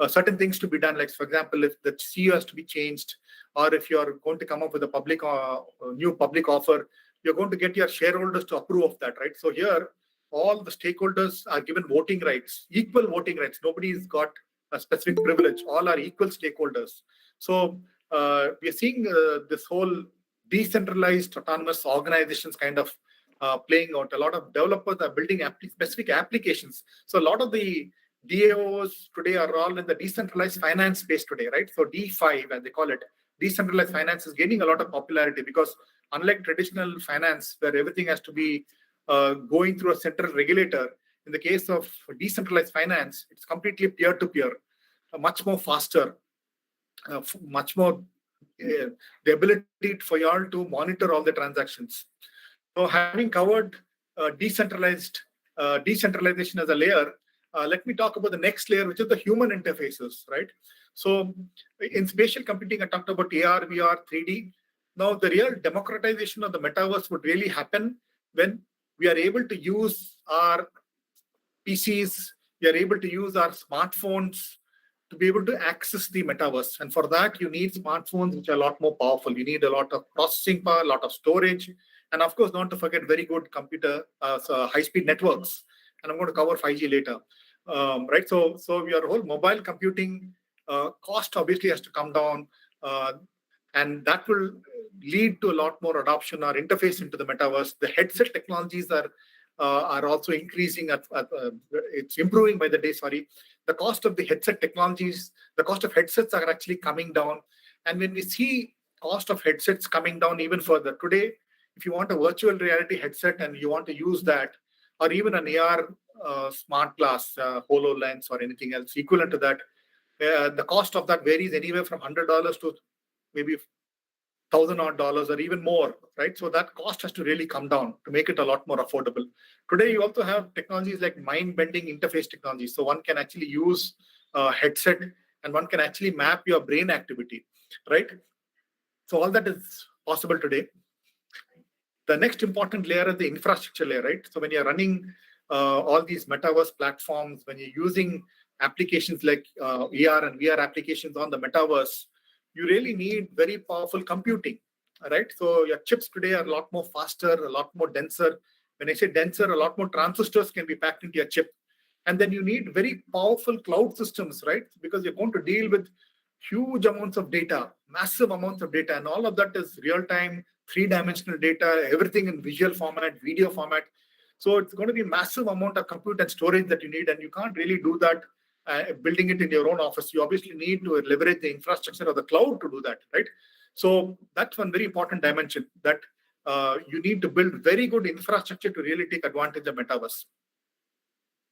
certain things to be done, like, for example, if the CEO has to be changed, or if you're going to come up with a new public offer, you're going to get your shareholders to approve of that, right? So here, all the stakeholders are given voting rights, equal voting rights. Nobody's got a specific privilege. All are equal stakeholders. So we are seeing this whole decentralized autonomous organizations kind of playing out. A lot of developers are building specific applications. So a lot of the DAOs today are all in the decentralized finance space today, right? So D5, as they call it, decentralized finance is gaining a lot of popularity, because unlike traditional finance, where everything has to be going through a central regulator, in the case of decentralized finance, it's completely peer-to-peer, much more faster, much more the ability for you all to monitor all the transactions. So having covered decentralization as a layer, let me talk about the next layer, which is the human interfaces, right? So in spatial computing, I talked about AR, VR, 3D. Now, the real democratization of the metaverse would really happen when we are able to use our PCs, we are able to use our smartphones to be able to access the metaverse. And for that, you need smartphones which are a lot more powerful. You need a lot of processing power, a lot of storage, and of course, not to forget very good computer, high-speed networks. And I'm going to cover 5G later, right? So your whole mobile computing cost obviously has to come down, and that will lead to a lot more adoption or interface into the metaverse. The headset technologies are also increasing. It's improving by the day. Sorry, the cost of the headset technologies, the cost of headsets are actually coming down. And when we see cost of headsets coming down even further today, if you want a virtual reality headset and you want to use that, or even an AR smart glass, HoloLens, or anything else equivalent to that, the cost of that varies anywhere from $100 to maybe $1,000 or even more, right? So that cost has to really come down to make it a lot more affordable. Today, you also have technologies like mind-bending interface technology. So one can actually use a headset and one can actually map your brain activity, right? So all that is possible today. The next important layer is the infrastructure layer, right? So when you're running all these metaverse platforms, when you're using applications like AR and VR applications on the metaverse, you really need very powerful computing, right? So your chips today are a lot more faster, a lot more denser. When I say denser, a lot more transistors can be packed into your chip. And then you need very powerful cloud systems, right? Because you're going to deal with huge amounts of data, massive amounts of data, and all of that is real-time, three-dimensional data, everything in visual format, video format. So it's going to be a massive amount of compute and storage that you need, and you can't really do that building it in your own office. You obviously need to leverage the infrastructure of the cloud to do that, right? So that's one very important dimension, that you need to build very good infrastructure to really take advantage of metaverse.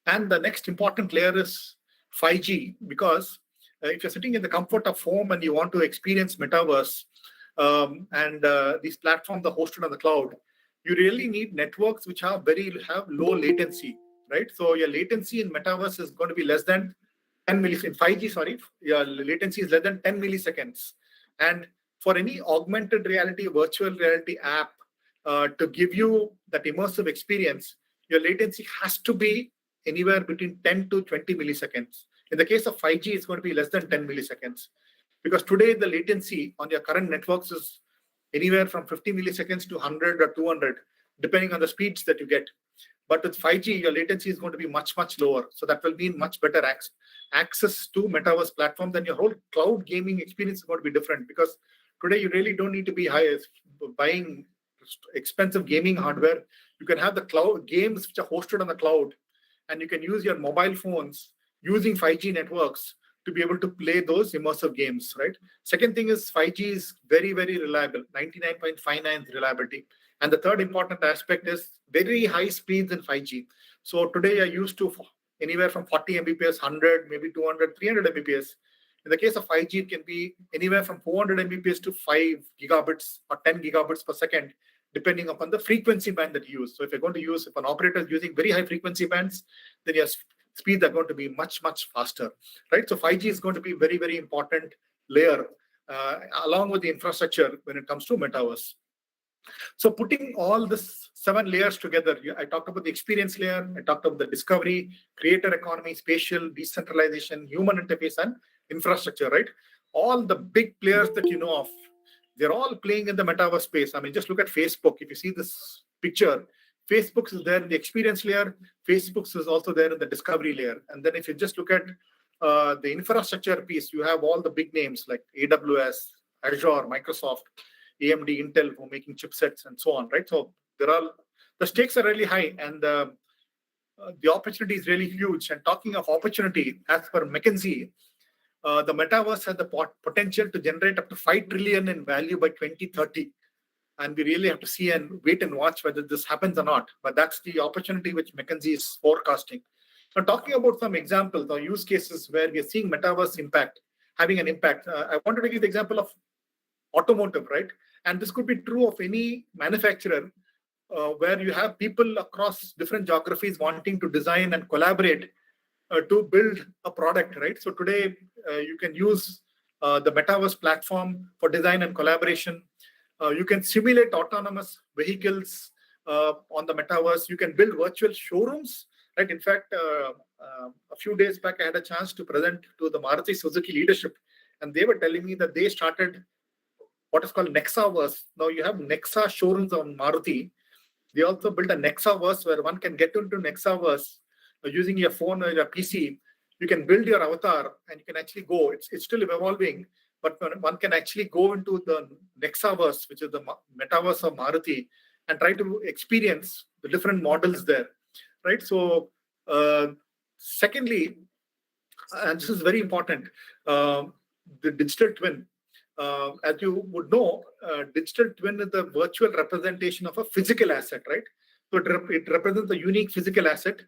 And the next important layer is 5G, because if you're sitting in the comfort of home and you want to experience Metaverse, and these platforms are hosted on the cloud, you really need networks which have low latency, right? So your latency in Metaverse is going to be less than 10 milliseconds. In 5G, sorry, your latency is less than 10 milliseconds. And for any augmented reality, virtual reality app to give you that immersive experience, your latency has to be anywhere between 10 to 20 milliseconds. In the case of 5G, it's going to be less than 10 milliseconds. Because today, the latency on your current networks is anywhere from 50 milliseconds to 100 or 200, depending on the speeds that you get. But with 5G, your latency is going to be much, much lower. So that will mean much better access to Metaverse platforms, and your whole cloud gaming experience is going to be different, because today you really don't need to be buying expensive gaming hardware. You can have the cloud games which are hosted on the cloud, and you can use your mobile phones using 5G networks to be able to play those immersive games, right? Second thing is 5G is very, very reliable, 99.59 reliability. And the third important aspect is very high speeds in 5G. So today you're used to anywhere from 40 Mbps, 100, maybe 200, 300 Mbps. In the case of 5G, it can be anywhere from 400 Mbps to 5 gigabits or 10 gigabits per second, depending upon the frequency band that you use. So if if an operator is using very high frequency bands, then your speeds are going to be much, much faster, right? So 5G is going to be very, very important layer along with the infrastructure when it comes to Metaverse. So putting all this 7 layers together, I talked about the experience layer, I talked about the discovery, creator economy, spatial, decentralization, human interface, and infrastructure, right? All the big players that you know of, they're all playing in the Metaverse space. I mean, just look at Facebook. If you see this picture, Facebook is there in the experience layer. Facebook is also there in the discovery layer. And then if you just look at the infrastructure piece, you have all the big names like AWS, Azure, Microsoft, AMD, Intel, who are making chipsets and so on, right? So the stakes are really high, and the opportunity is really huge. And talking of opportunity, as per McKinsey, the Metaverse has the potential to generate up to 5 trillion in value by 2030. And we really have to see and wait and watch whether this happens or not. But that's the opportunity which McKinsey is forecasting. Now, talking about some examples or use cases where we are seeing Metaverse having an impact, I wanted to give the example of automotive, right? And this could be true of any manufacturer where you have people across different geographies wanting to design and collaborate to build a product, right? So today you can use the Metaverse platform for design and collaboration. You can simulate autonomous vehicles on the Metaverse. You can build virtual showrooms, right? In fact, a few days back, I had a chance to present to the Maruti Suzuki leadership, and they were telling me that they started what is called Nexaverse. Now you have Nexa showrooms on Maruti. They also built a Nexaverse where one can get into Nexaverse using your phone or your PC. You can build your avatar and you can actually go. It's still evolving, but one can actually go into the Nexaverse, which is the Metaverse of Maruti, and try to experience the different models there, right? So secondly, and this is very important, the digital twin. As you would know, digital twin is the virtual representation of a physical asset, right? So it represents a unique physical asset.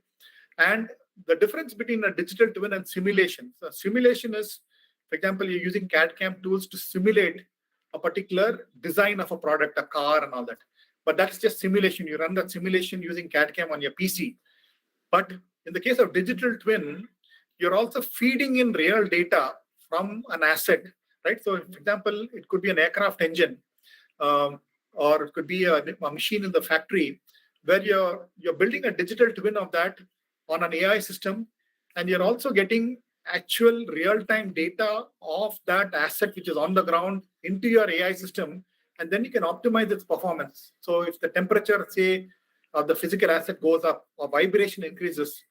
And the difference between a digital twin and simulation. So simulation is, for example, you're using CAD/CAM tools to simulate a particular design of a product, a car and all that. But that's just simulation. You run that simulation using CAD/CAM on your PC. But in the case of digital twin, you're also feeding in real data from an asset, right? So, for example, it could be an aircraft engine, or it could be a machine in the factory, where you're building a digital twin of that on an AI system, and you're also getting actual real-time data of that asset which is on the ground into your AI system, and then you can optimize its performance. So if the temperature, say, of the physical asset goes up or vibration increases,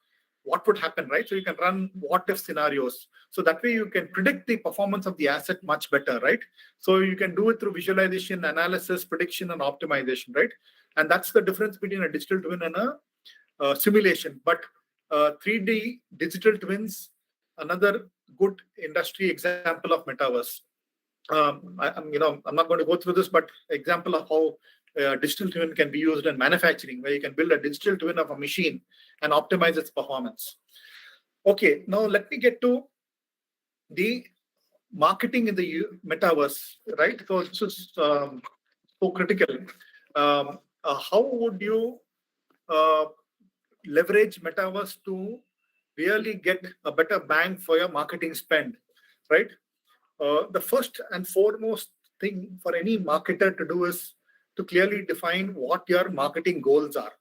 what would happen, right? So you can run what-if scenarios. So that way you can predict the performance of the asset much better, right? So you can do it through visualization, analysis, prediction, and optimization, right? And that's the difference between a digital twin and a simulation. But 3D digital twins, another good industry example of Metaverse. I'm not going to go through this, but example of how digital twin can be used in manufacturing, where you can build a digital twin of a machine and optimize its performance. Okay, now let me get to the marketing in the metaverse, right? So this is so critical. How would you leverage metaverse to really get a better bang for your marketing spend, right? The first and foremost thing for any marketer to do is to clearly define what your marketing goals are,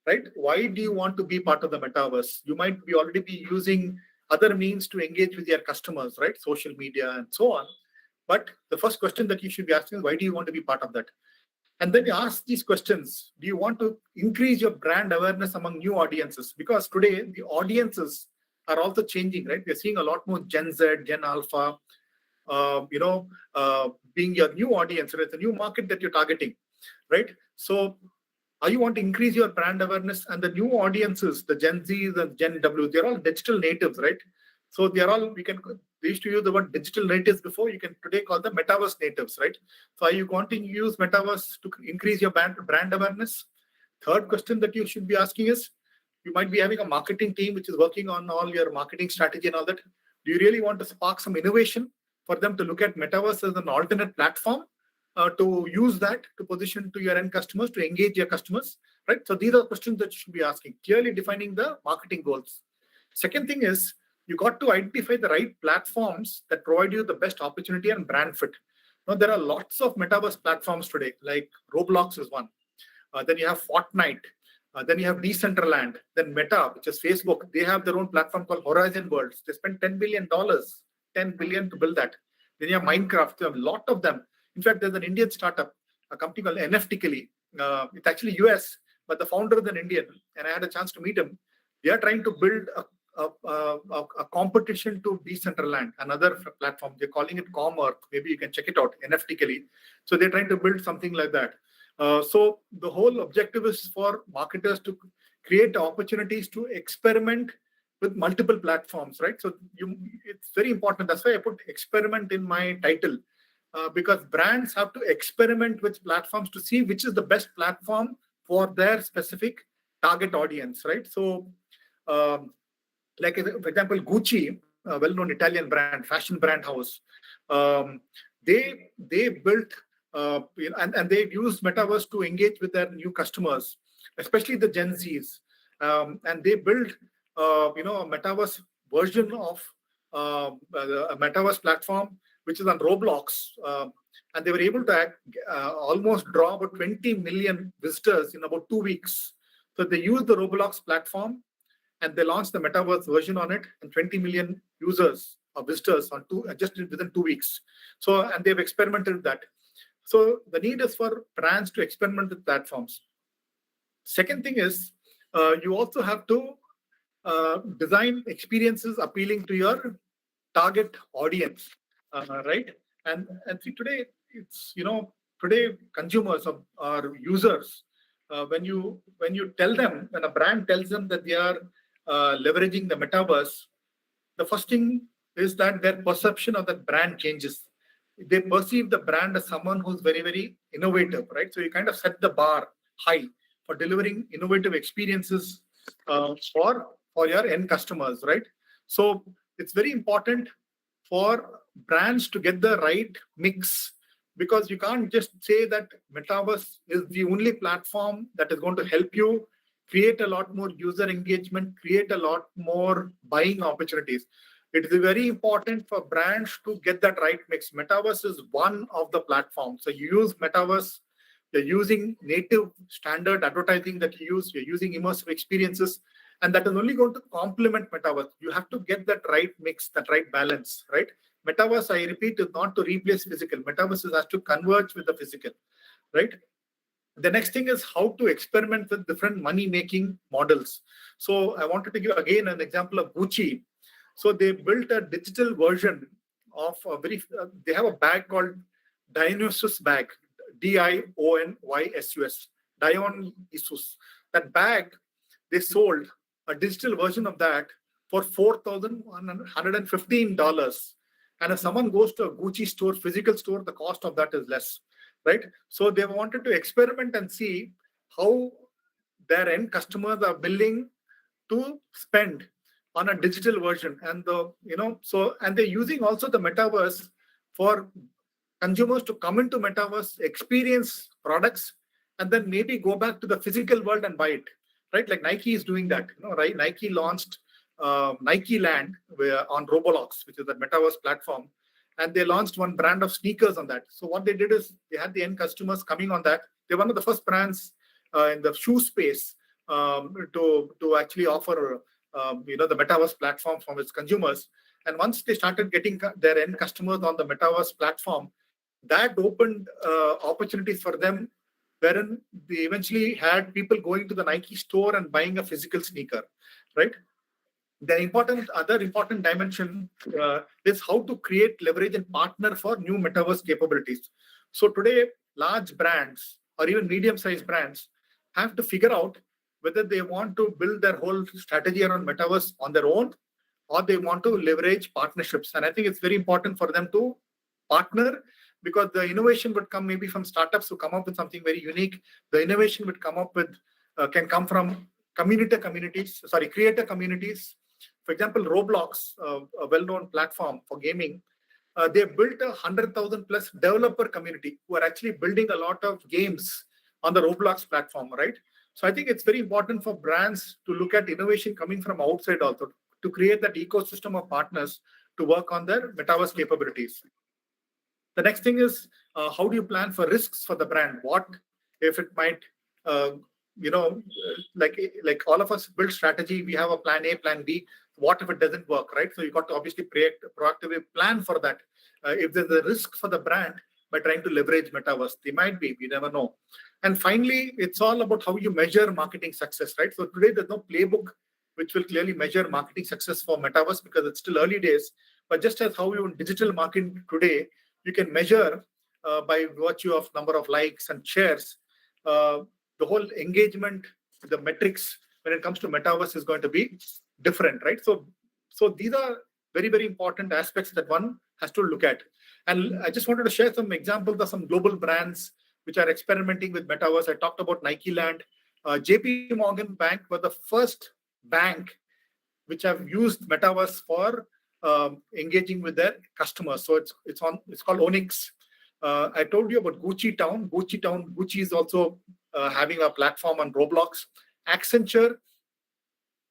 right? Why do you want to be part of the metaverse? You might be already be using other means to engage with your customers, right? Social media and so on. But the first question that you should be asking is, why do you want to be part of that? And then you ask these questions. Do you want to increase your brand awareness among new audiences? Because today the audiences are also changing, right? We're seeing a lot more Gen Z, Gen Alpha, being your new audience, right? It's a new market that you're targeting, right? So are you want to increase your brand awareness? And the new audiences, the Gen Zs and Gen W, they're all digital natives, right? So they're all, we used to use the word digital natives before, you can today call them metaverse natives, right? So are you going to use metaverse to increase your brand awareness? Third question that you should be asking is, you might be having a marketing team which is working on all your marketing strategy and all that. Do you really want to spark some innovation for them to look at metaverse as an alternate platform to use that to position to your end customers, to engage your customers, right? So these are questions that you should be asking, clearly defining the marketing goals. Second thing is, you got to identify the right platforms that provide you the best opportunity and brand fit. Now, there are lots of metaverse platforms today, like Roblox is one. Then you have Fortnite. Then you have Decentraland. Then Meta, which is Facebook. They have their own platform called Horizon Worlds. They spent $10 billion to build that. Then you have Minecraft. There are a lot of them. In fact, there's an Indian startup, a company called NFT. It's actually US, but the founder is an Indian, and I had a chance to meet him. They are trying to build a competition to Decentraland, another platform. They're calling it Commerce. Maybe you can check it out, NFT. So they're trying to build something like that. So the whole objective is for marketers to create opportunities to experiment with multiple platforms, right? So it's very important. That's why I put experiment in my title, because brands have to experiment with platforms to see which is the best platform for their specific target audience, right? So, like for example, Gucci, a well-known Italian brand, fashion brand house, they built and they used metaverse to engage with their new customers, especially the Gen Zs, and they built a metaverse version of a metaverse platform which is on Roblox, and they were able to almost draw about 20 million visitors in about 2 weeks. So they used the Roblox platform and they launched the metaverse version on it, and 20 million users or visitors on just within 2 weeks. So, and they've experimented with that. So the need is for brands to experiment with platforms. Second thing is, you also have to design experiences appealing to your target audience, right? And see, today it's today consumers or users, when you tell them, when a brand tells them that they are leveraging the metaverse, the first thing is that their perception of that brand changes. They perceive the brand as someone who's very, very innovative, right? So you kind of set the bar high for delivering innovative experiences for your end customers, right? So it's very important for brands to get the right mix, because you can't just say that metaverse is the only platform that is going to help you create a lot more user engagement, create a lot more buying opportunities. It is very important for brands to get that right mix. Metaverse is one of the platforms. So you use metaverse, you're using native standard advertising that you use, you're using immersive experiences, and that is only going to complement metaverse. You have to get that right mix, that right balance, right? Metaverse, I repeat, is not to replace physical. Metaverse has to converge with the physical, right? The next thing is how to experiment with different money-making models. So I wanted to give again an example of Gucci. So they built a digital version of they have a bag called Dionysus bag, Dionysus, Dionysus. That bag, they sold a digital version of that for $4,115. And if someone goes to a Gucci store, physical store, the cost of that is less. right? So they wanted to experiment and see how their end customers are willing to spend on a digital version. And and they're using also the metaverse for consumers to come into metaverse, experience products, and then maybe go back to the physical world and buy it, right? Like Nike is doing that, right? Nike launched Nike Land on Roblox, which is the metaverse platform, and they launched one brand of sneakers on that. So what they did is they had the end customers coming on that. They're one of the first brands in the shoe space to actually offer the metaverse platform from its consumers. And once they started getting their end customers on the metaverse platform, that opened opportunities for them, wherein they eventually had people going to the Nike store and buying a physical sneaker, right? The other important dimension is how to create, leverage, and partner for new metaverse capabilities. So today, large brands or even medium-sized brands have to figure out whether they want to build their whole strategy around metaverse on their own, or they want to leverage partnerships. And I think it's very important for them to partner, because the innovation would come maybe from startups who come up with something very unique. The innovation would can come from creator communities. For example, Roblox, a well-known platform for gaming, they built 100,000 plus developer community who are actually building a lot of games on the Roblox platform, right? So I think it's very important for brands to look at innovation coming from outside also, to create that ecosystem of partners to work on their metaverse capabilities. The next thing is, how do you plan for risks for the brand? What if it might, like all of us build strategy, we have a plan A, plan B. What if it doesn't work, right? So you got to obviously proactively plan for that. If there's a risk for the brand by trying to leverage metaverse, they might be, we never know. And finally, it's all about how you measure marketing success, right? So today there's no playbook which will clearly measure marketing success for metaverse, because it's still early days. But just as how you in digital marketing today, you can measure by virtue of number of likes and shares, the whole engagement, the metrics when it comes to metaverse is going to be different, right? So these are very, very important aspects that one has to look at. And I just wanted to share some examples of some global brands which are experimenting with metaverse. I talked about Nike Land. JP Morgan Bank was the first bank which have used metaverse for engaging with their customers. So it's called Onyx. I told you about Gucci Town. Gucci is also having a platform on Roblox. Accenture,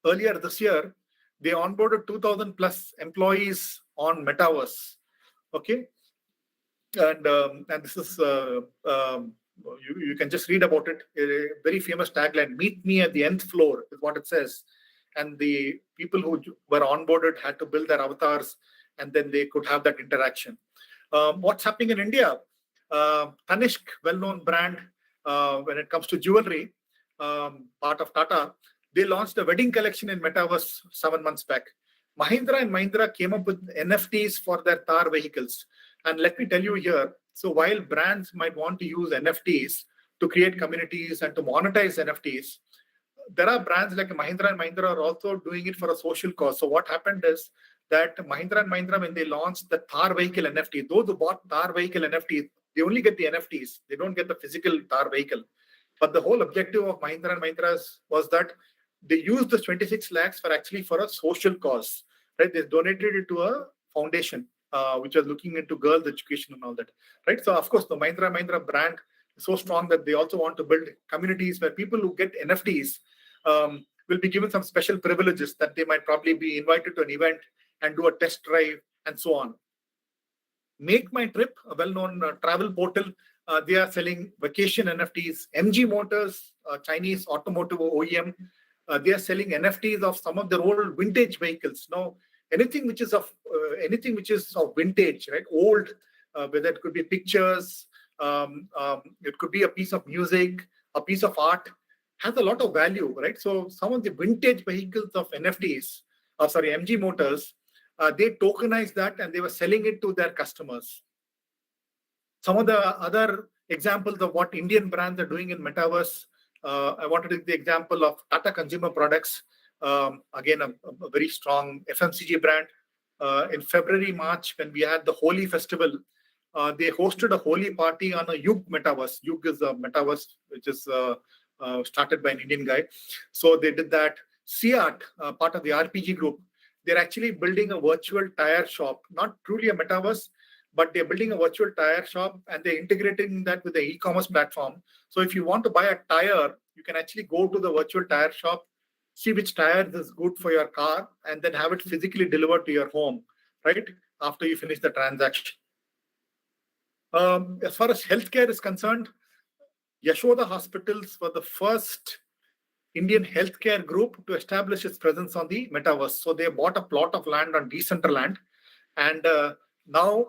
earlier this year, they onboarded 2,000 plus employees on metaverse. Okay, and this is you can just read about it. A very famous tagline: "Meet me at the nth floor," is what it says. And the people who were onboarded had to build their avatars, and then they could have that interaction. What's happening in India? Tanishq, well-known brand when it comes to jewelry, part of Tata, they launched a wedding collection in Metaverse 7 months back. Mahindra and Mahindra came up with NFTs for their Thar vehicles. And let me tell you here, so while brands might want to use NFTs to create communities and to monetize NFTs, there are brands like Mahindra and Mahindra are also doing it for a social cause. So what happened is that Mahindra and Mahindra, when they launched the Thar vehicle NFT, those who bought Thar vehicle NFTs, they only get the NFTs. They don't get the physical Thar vehicle. But the whole objective of Mahindra and Mahindra was that they used the 26 lakhs for a social cause, right? They donated it to a foundation which was looking into girls' education and all that, right? So of course, the Mahindra brand is so strong that they also want to build communities where people who get NFTs will be given some special privileges, that they might probably be invited to an event and do a test drive and so on. Make My Trip, a well-known travel portal, they are selling vacation NFTs. MG Motors, Chinese automotive OEM, they are selling NFTs of some of their old vintage vehicles. Now, anything which is of vintage, right? Old, whether it could be pictures, it could be a piece of music, a piece of art, has a lot of value, right? So some of the vintage vehicles of MG Motors, they tokenized that and they were selling it to their customers. Some of the other examples of what Indian brands are doing in Metaverse, I wanted to give the example of Tata Consumer Products, again, a very strong FMCG brand. In February, March, when we had the Holi festival, they hosted a holy party on a Youre Metaverse. Youre is a Metaverse which is started by an Indian guy. So they did that. Seat, part of the RPG group, they're actually building a virtual tire shop, not truly a Metaverse, but they're building a virtual tire shop and they're integrating that with the e-commerce platform. So if you want to buy a tire, you can actually go to the virtual tire shop, see which tire is good for your car, and then have it physically delivered to your home, right? After you finish the transaction. As far as healthcare is concerned, Yashoda Hospitals were the first Indian healthcare group to establish its presence on the metaverse. So they bought a plot of land on Decentraland, and now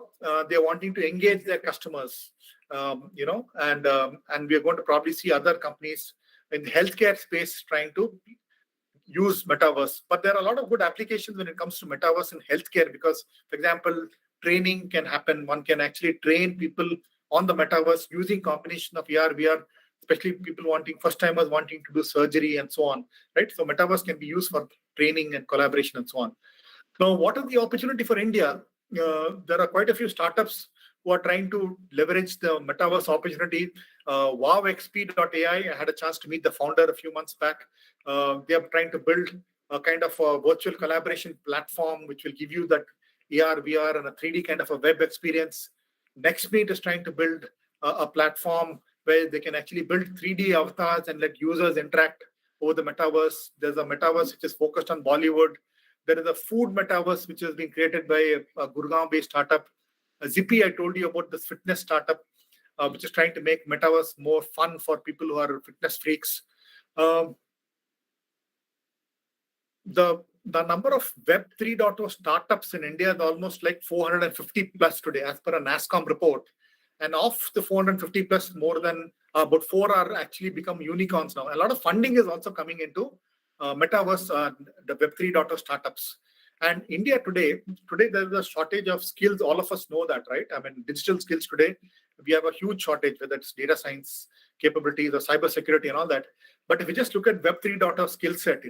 they're wanting to engage their customers, and we are going to probably see other companies in the healthcare space trying to use metaverse. But there are a lot of good applications when it comes to metaverse in healthcare because, for example, training can happen. One can actually train people on the metaverse using combination of AR, VR, especially people first timers wanting to do surgery and so on, right? So metaverse can be used for training and collaboration and so on. Now, what is the opportunity for India? There are quite a few startups who are trying to leverage the metaverse opportunity. WowXP.ai, I had a chance to meet the founder a few months back. They are trying to build a kind of a virtual collaboration platform which will give you that AR, VR, and a 3D kind of a web experience. NextMeet is trying to build a platform where they can actually build 3D avatars and let users interact over the metaverse. There's a metaverse which is focused on Bollywood. There is a food metaverse which has been created by a Gurgaon-based startup. Zippy, I told you about this fitness startup, which is trying to make metaverse more fun for people who are fitness freaks. The number of Web 3.0 startups in India is almost like 450 plus today, as per a NASSCOM report. And of the 450 plus, more than about 4 are actually become unicorns now. A lot of funding is also coming into metaverse, the Web 3.0 startups. And India today there is a shortage of skills. All of us know that, right? I mean, digital skills today, we have a huge shortage, whether it's data science capabilities or cybersecurity and all that. But if you just look at Web 3.0 skill set,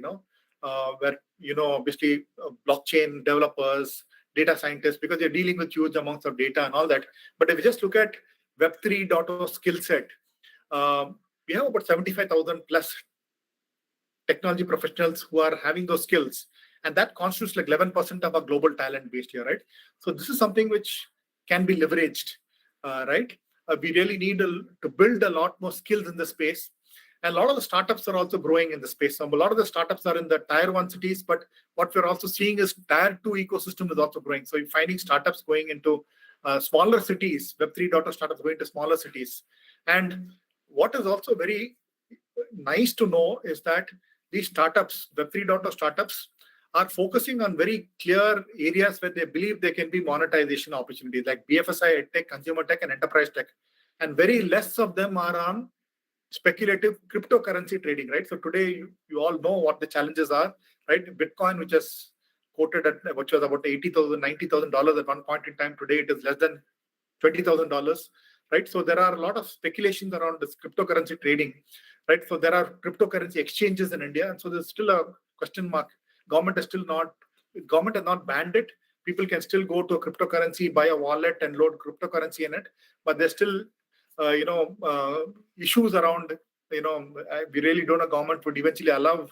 where, obviously blockchain developers, data scientists, because they're dealing with huge amounts of data and all that. But if you just look at Web 3.0 skill set, we have about 75,000 plus technology professionals who are having those skills. And that constitutes like 11% of our global talent based here, right? So this is something which can be leveraged, right? We really need to build a lot more skills in the space. And a lot of the startups are also growing in the space. So a lot of the startups are in the tier 1 cities, but what we're also seeing is tier 2 ecosystem is also growing. So you're finding startups going into smaller cities, Web 3.0 startups going to smaller cities. And what is also very nice to know is that these startups, Web 3.0 startups, are focusing on very clear areas where they believe there can be monetization opportunities like BFSI, tech, consumer tech, and enterprise tech. And very less of them are on speculative cryptocurrency trading, right? So today, you all know what the challenges are, right? Bitcoin, which is quoted at, which was about $80,000, $90,000 at one point in time. Today, it is less than $20,000, right? So there are a lot of speculations around this cryptocurrency trading, right? So there are cryptocurrency exchanges in India. And so there's still a question mark. Government has not banned it. People can still go to a cryptocurrency, buy a wallet and load cryptocurrency in it. But there's still issues around, we really don't know government would eventually allow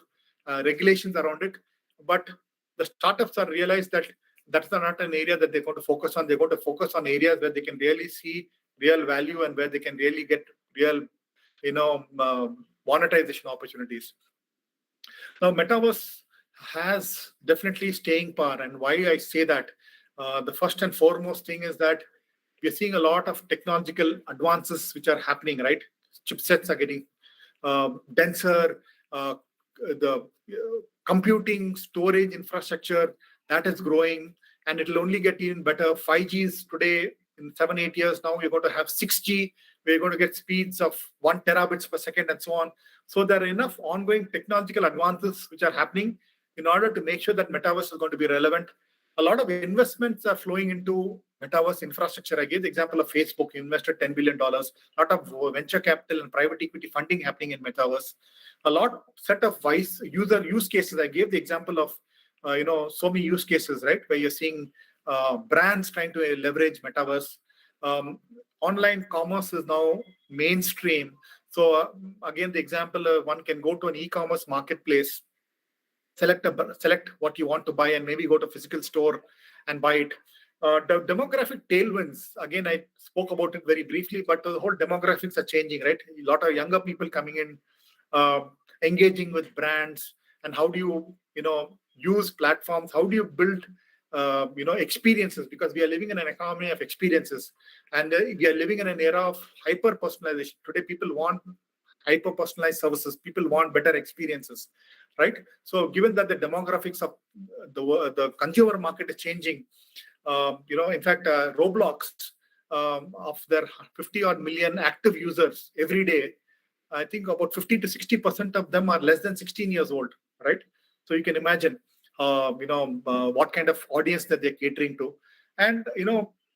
regulations around it. But the startups are realized that that's not an area that they're going to focus on. They're going to focus on areas where they can really see real value and where they can really get real, monetization opportunities. Now, Metaverse has definitely staying power. And why I say that, the first and foremost thing is that we're seeing a lot of technological advances which are happening, right? Chipsets are getting denser, the computing, storage infrastructure, that is growing, and it'll only get even better. 5G is today, in 7-8 years now, we're going to have 6G. We're going to get speeds of 1 terabits per second and so on. So there are enough ongoing technological advances which are happening in order to make sure that Metaverse is going to be relevant. A lot of investments are flowing into Metaverse infrastructure. I gave the example of Facebook, invested $10 billion. A lot of venture capital and private equity funding happening in Metaverse. A lot set of user use cases. I gave the example of, so many use cases, right? Where you're seeing brands trying to leverage Metaverse. Online commerce is now mainstream. So again, the example, one can go to an e-commerce marketplace, select what you want to buy, and maybe go to a physical store and buy it. The demographic tailwinds, again, I spoke about it very briefly, but the whole demographics are changing, right? A lot of younger people coming in, engaging with brands, and how do you use platforms? How do you build experiences? Because we are living in an economy of experiences, and we are living in an era of hyper personalization. Today, people want hyper personalized services. People want better experiences, right? So, given that the demographics of the consumer market is changing, in fact, Roblox, of their 50 odd million active users every day, I think about 50 to 60% of them are less than 16 years old, right? So you can imagine, what kind of audience that they're catering to. And,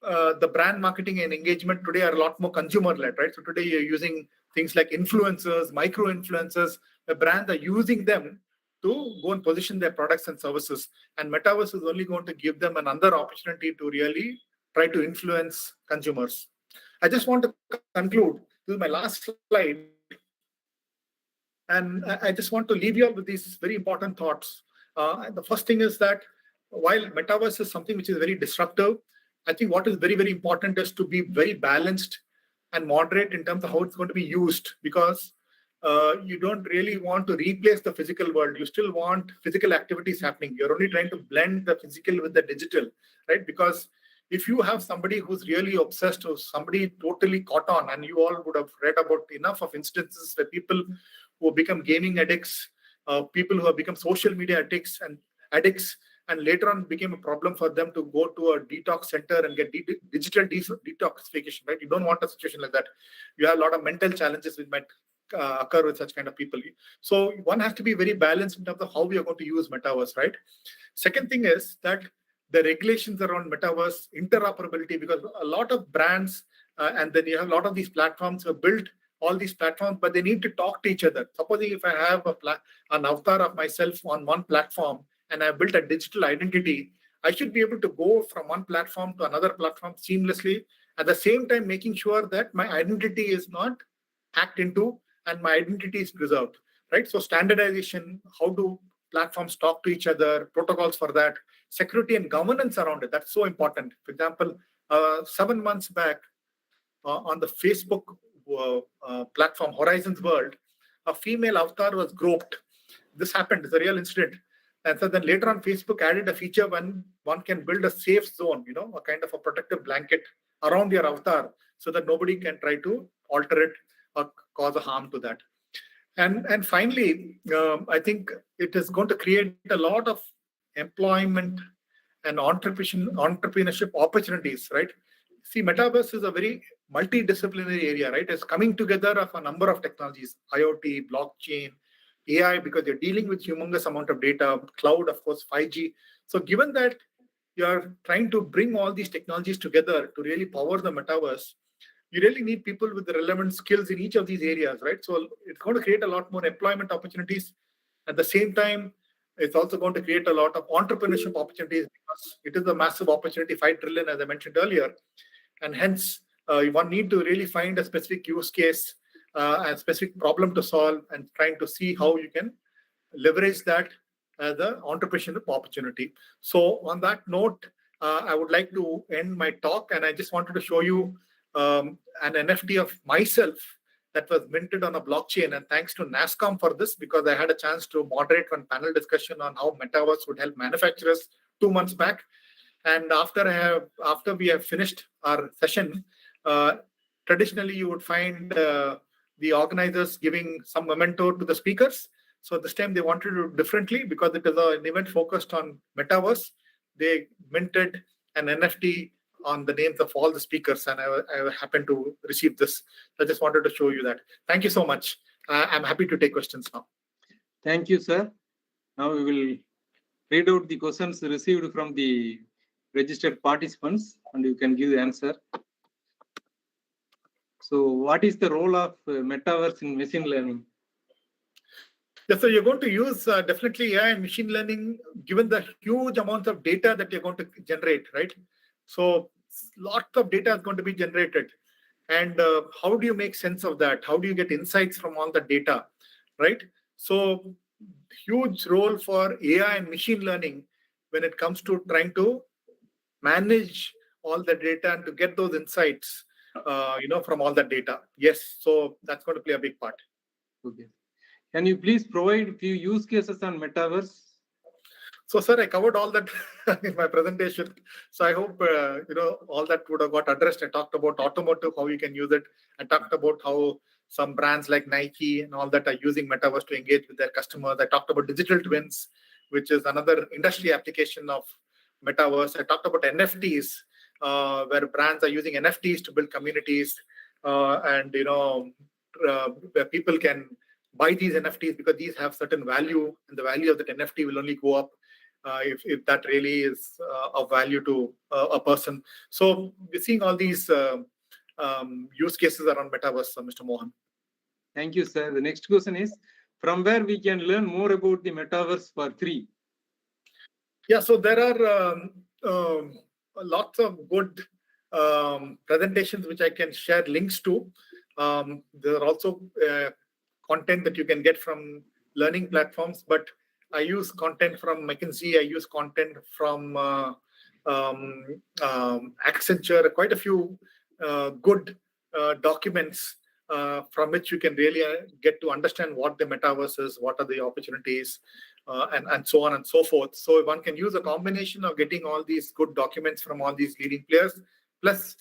the brand marketing and engagement today are a lot more consumer-led, right? So today you're using things like influencers, micro-influencers. The brands are using them to go and position their products and services. And Metaverse is only going to give them another opportunity to really try to influence consumers. I just want to conclude. This is my last slide. And I just want to leave you all with these very important thoughts. The first thing is that while Metaverse is something which is very disruptive, I think what is very, very important is to be very balanced and moderate in terms of how it's going to be used, because you don't really want to replace the physical world. You still want physical activities happening. You're only trying to blend the physical with the digital, right? Because if you have somebody who's really obsessed or somebody totally caught on, and you all would have read about enough of instances where people who become gaming addicts, people who have become social media addicts, and later on became a problem for them to go to a detox center and get digital detoxification, right? You don't want a situation like that. You have a lot of mental challenges which might occur with such kind of people. So one has to be very balanced in terms of how we are going to use Metaverse, right? Second thing is that the regulations around Metaverse, interoperability, because a lot of brands, and then you have a lot of these platforms who have built all these platforms, but they need to talk to each other. Supposing if I have an avatar of myself on one platform and I built a digital identity, I should be able to go from one platform to another platform seamlessly, at the same time making sure that my identity is not hacked into and my identity is preserved, right? So standardization, how do platforms talk to each other, protocols for that, security and governance around it, that's so important. For example, 7 months back, on the Facebook platform Horizons World, a female avatar was groped. This happened, it's a real incident. And so then later on, Facebook added a feature when one can build a safe zone, a kind of a protective blanket around your avatar so that nobody can try to alter it or cause a harm to that. And finally, I think it is going to create a lot of employment and entrepreneurship opportunities, right? See, Metaverse is a very multidisciplinary area, right? It's coming together of a number of technologies, IoT, blockchain, AI, because you're dealing with humongous amount of data, cloud, of course, 5G. So given that you're trying to bring all these technologies together to really power the Metaverse, you really need people with the relevant skills in each of these areas, right? So it's going to create a lot more employment opportunities. At the same time, it's also going to create a lot of entrepreneurship opportunities because it is a massive opportunity, 5 trillion, as I mentioned earlier. And hence, one need to really find a specific use case, a specific problem to solve, and trying to see how you can leverage that as an entrepreneurship opportunity. So on that note, I would like to end my talk, and I just wanted to show you an NFT of myself that was minted on a blockchain. And thanks to NASCOM for this, because I had a chance to moderate one panel discussion on how Metaverse would help manufacturers 2 months back. And after we have finished our session, traditionally you would find the organizers giving some memento to the speakers. So this time they wanted to do it differently because it is an event focused on Metaverse. They minted an NFT on the names of all the speakers, and I happened to receive this. I just wanted to show you that. Thank you so much. I'm happy to take questions now. Thank you, sir. Now we will read out the questions received from the registered participants, and you can give the answer. So what is the role of Metaverse in machine learning? Yes, so you're going to use definitely AI and machine learning, given the huge amount of data that you're going to generate, right? So lots of data is going to be generated. And how do you make sense of that? How do you get insights from all the data, right? So huge role for AI and machine learning when it comes to trying to manage all the data and to get those insights, from all that data. Yes, so that's going to play a big part. Okay. Can you please provide a few use cases on Metaverse? So, sir, I covered all that in my presentation. So I hope, all that would have got addressed. I talked about automotive, how you can use it. I talked about how some brands like Nike and all that are using Metaverse to engage with their customers. I talked about digital twins, which is another industry application of Metaverse. I talked about NFTs, where brands are using NFTs to build communities, where people can buy these NFTs because these have certain value, and the value of that NFT will only go up if that really is of value to a person. So we're seeing all these use cases around Metaverse, Mr. Mohan. Thank you, sir. The next question is, from where we can learn more about the Metaverse for free? Yeah, so there are lots of good presentations which I can share links to. There are also content that you can get from learning platforms, but I use content from McKinsey. I use content from Accenture. Quite a few good documents from which you can really get to understand what the metaverse is, what are the opportunities, and so on and so forth. So one can use a combination of getting all these good documents from all these leading players, plus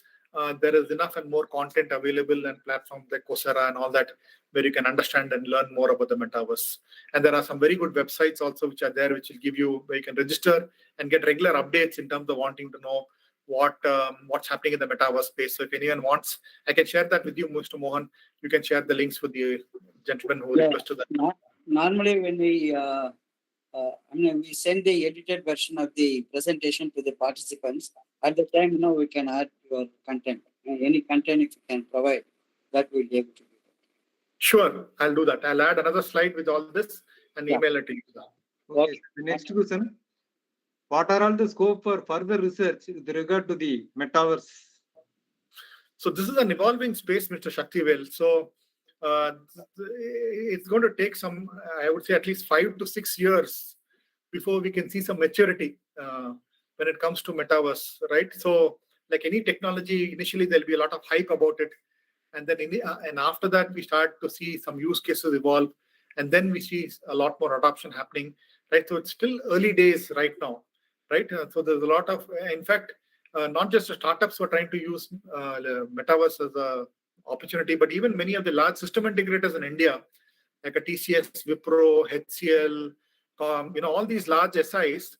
there is enough and more content available and platforms like Coursera and all that, where you can understand and learn more about the metaverse. And there are some very good websites also which are there, which will give you, where you can register and get regular updates in terms of wanting to know what's happening in the metaverse space. So if anyone wants, I can share that with you, Mr. Mohan. You can share the links with the gentleman who requested that. Normally, when we we send the edited version of the presentation to the participants. At the time, we can add your content. Any content if you can provide, that will be able to do. Sure, I'll do that. I'll add another slide with all this and email it to you. Okay. The next question. What are all the scope for further research with regard to the metaverse? So this is an evolving space, Mr. Sakthivel. So it's going to take some, I would say, at least 5 to 6 years before we can see some maturity when it comes to metaverse, right? So like any technology, initially there'll be a lot of hype about it. And then and after that, we start to see some use cases evolve. And then we see a lot more adoption happening, right? So it's still early days right now, right? So there's a lot of, in fact, not just the startups who are trying to use metaverse as a opportunity, but even many of the large system integrators in India, like a TCS, Wipro, HCL, all these large SIs,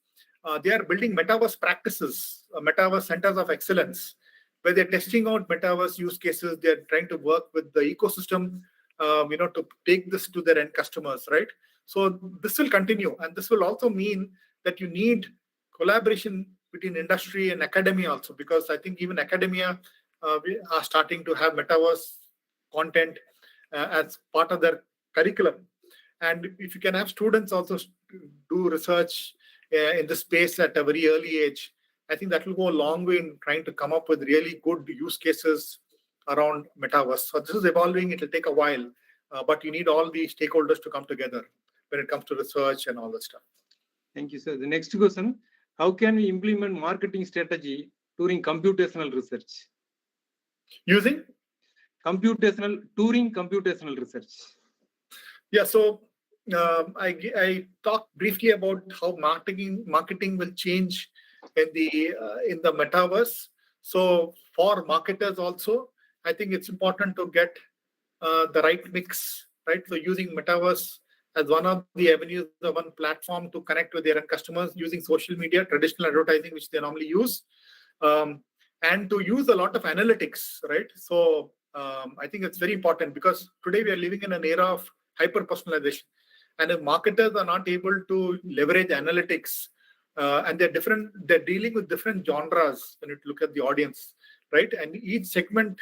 they are building metaverse practices, metaverse centers of excellence, where they're testing out metaverse use cases. They're trying to work with the ecosystem, to take this to their end customers, right? So this will continue, and this will also mean that you need collaboration between industry and academia also, because I think even academia we are starting to have metaverse content as part of their curriculum. And if you can have students also do research in the space at a very early age, I think that will go a long way in trying to come up with really good use cases around metaverse. So this is evolving. It will take a while, but you need all the stakeholders to come together when it comes to research and all that stuff. Thank you, sir. The next question, how can we implement marketing strategy during computational research? Using? computational research. Yeah, so I talked briefly about how marketing will change in the metaverse. So for marketers also, I think it's important to get the right mix, right? So using metaverse as one of the avenues, the one platform to connect with their end customers, using social media, traditional advertising, which they normally use, and to use a lot of analytics, right? So I think it's very important, because today we are living in an era of hyper personalization, and if marketers are not able to leverage analytics, and they're dealing with different genres when you look at the audience, right? And each segment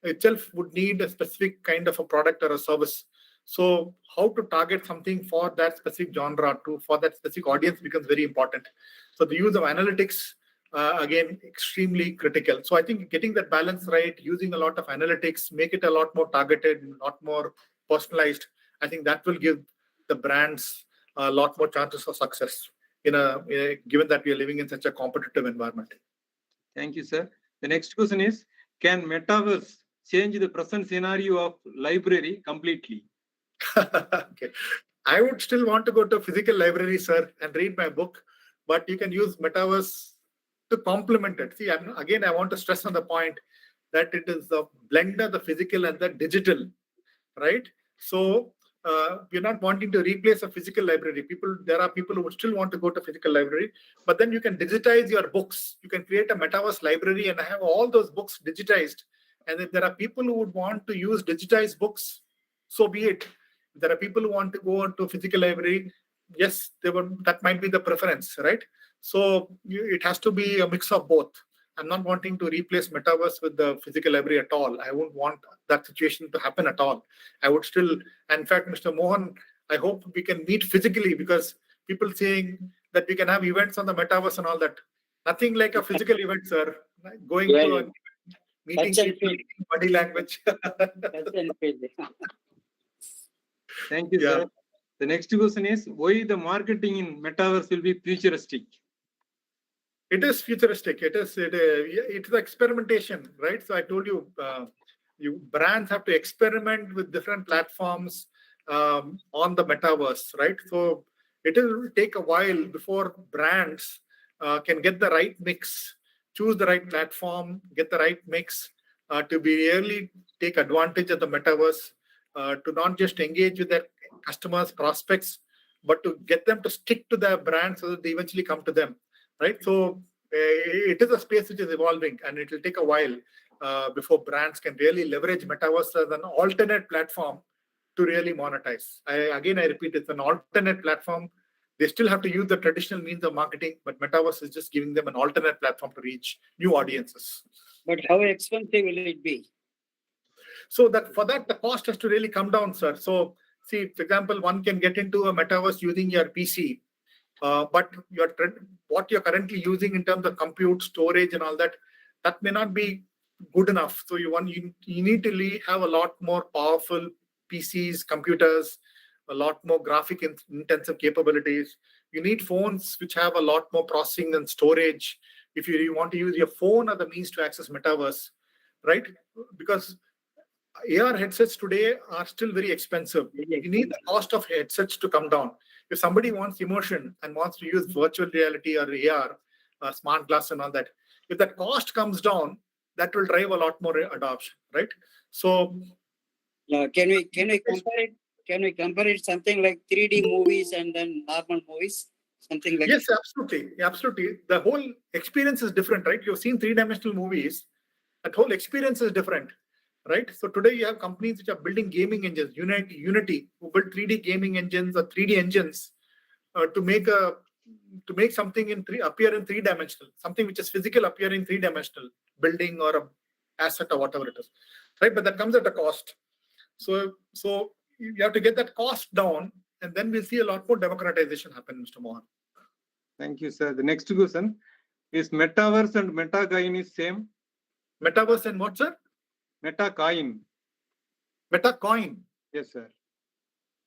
itself would need a specific kind of a product or a service. So how to target something for that specific genre for that specific audience becomes very important. So the use of analytics again, extremely critical. So I think getting that balance right, using a lot of analytics, make it a lot more targeted, a lot more personalized. I think that will give the brands a lot more chances of success given that we are living in such a competitive environment. Thank you, sir. The next question is, can Metaverse change the present scenario of library completely? Okay. I would still want to go to a physical library, sir, and read my book, but you can use Metaverse to complement it. See, I want to stress on the point that it is the blend of the physical and the digital, right? So we're not wanting to replace a physical library. There are people who would still want to go to physical library, but then you can digitize your books. You can create a Metaverse library and have all those books digitized. And if there are people who would want to use digitized books, so be it. If there are people who want to go to a physical library, yes, that might be the preference, right? So it has to be a mix of both. I'm not wanting to replace Metaverse with the physical library at all. I wouldn't want that situation to happen at all. I would still, in fact, Mr. Mohan, I hope we can meet physically, because people saying that we can have events on the Metaverse and all that. Nothing like a physical event, sir. Going to a meeting people, body language. Thank you, sir. The next question is, why the marketing in Metaverse will be futuristic? It is futuristic. It is experimentation, right? So I told you, brands have to experiment with different platforms on the Metaverse, right? So it will take a while before brands can get the right mix, choose the right platform, get the right mix to be really take advantage of the Metaverse, to not just engage with their customers, prospects, but to get them to stick to their brand so that they eventually come to them. Right, so it is a space which is evolving, and it will take a while before brands can really leverage Metaverse as an alternate platform to really monetize. I repeat, it's an alternate platform. They still have to use the traditional means of marketing, but Metaverse is just giving them an alternate platform to reach new audiences. But how expensive will it be? So that for that, the cost has to really come down, sir. So see, for example, one can get into a Metaverse using your PC. But what you're currently using in terms of compute, storage, and all that, that may not be good enough. So you need to really have a lot more powerful PCs, computers, a lot more graphic intensive capabilities. You need phones which have a lot more processing and storage if you want to use your phone as the means to access Metaverse, right? Because AR headsets today are still very expensive. You need the cost of headsets to come down. If somebody wants immersion and wants to use virtual reality or AR, smart glass and all that, if that cost comes down, that will drive a lot more adoption, right? So, can we compare it? Can we compare it something like 3D movies and then normal movies? Something like yes, absolutely. The whole experience is different, right? You've seen three-dimensional movies. That whole experience is different. Right. So today you have companies which are building gaming engines, Unity, who build 3D gaming engines or 3D engines to make something appear in three-dimensional, something which is physical appear in three-dimensional, building or a asset or whatever it is. Right. But that comes at a cost. So you have to get that cost down, and then we'll see a lot more democratization happen, Mr. Mohan. Thank you, sir. The next question is, Metaverse and MetaCoin is same? Metaverse and what, sir? MetaCoin. MetaCoin. Yes, sir.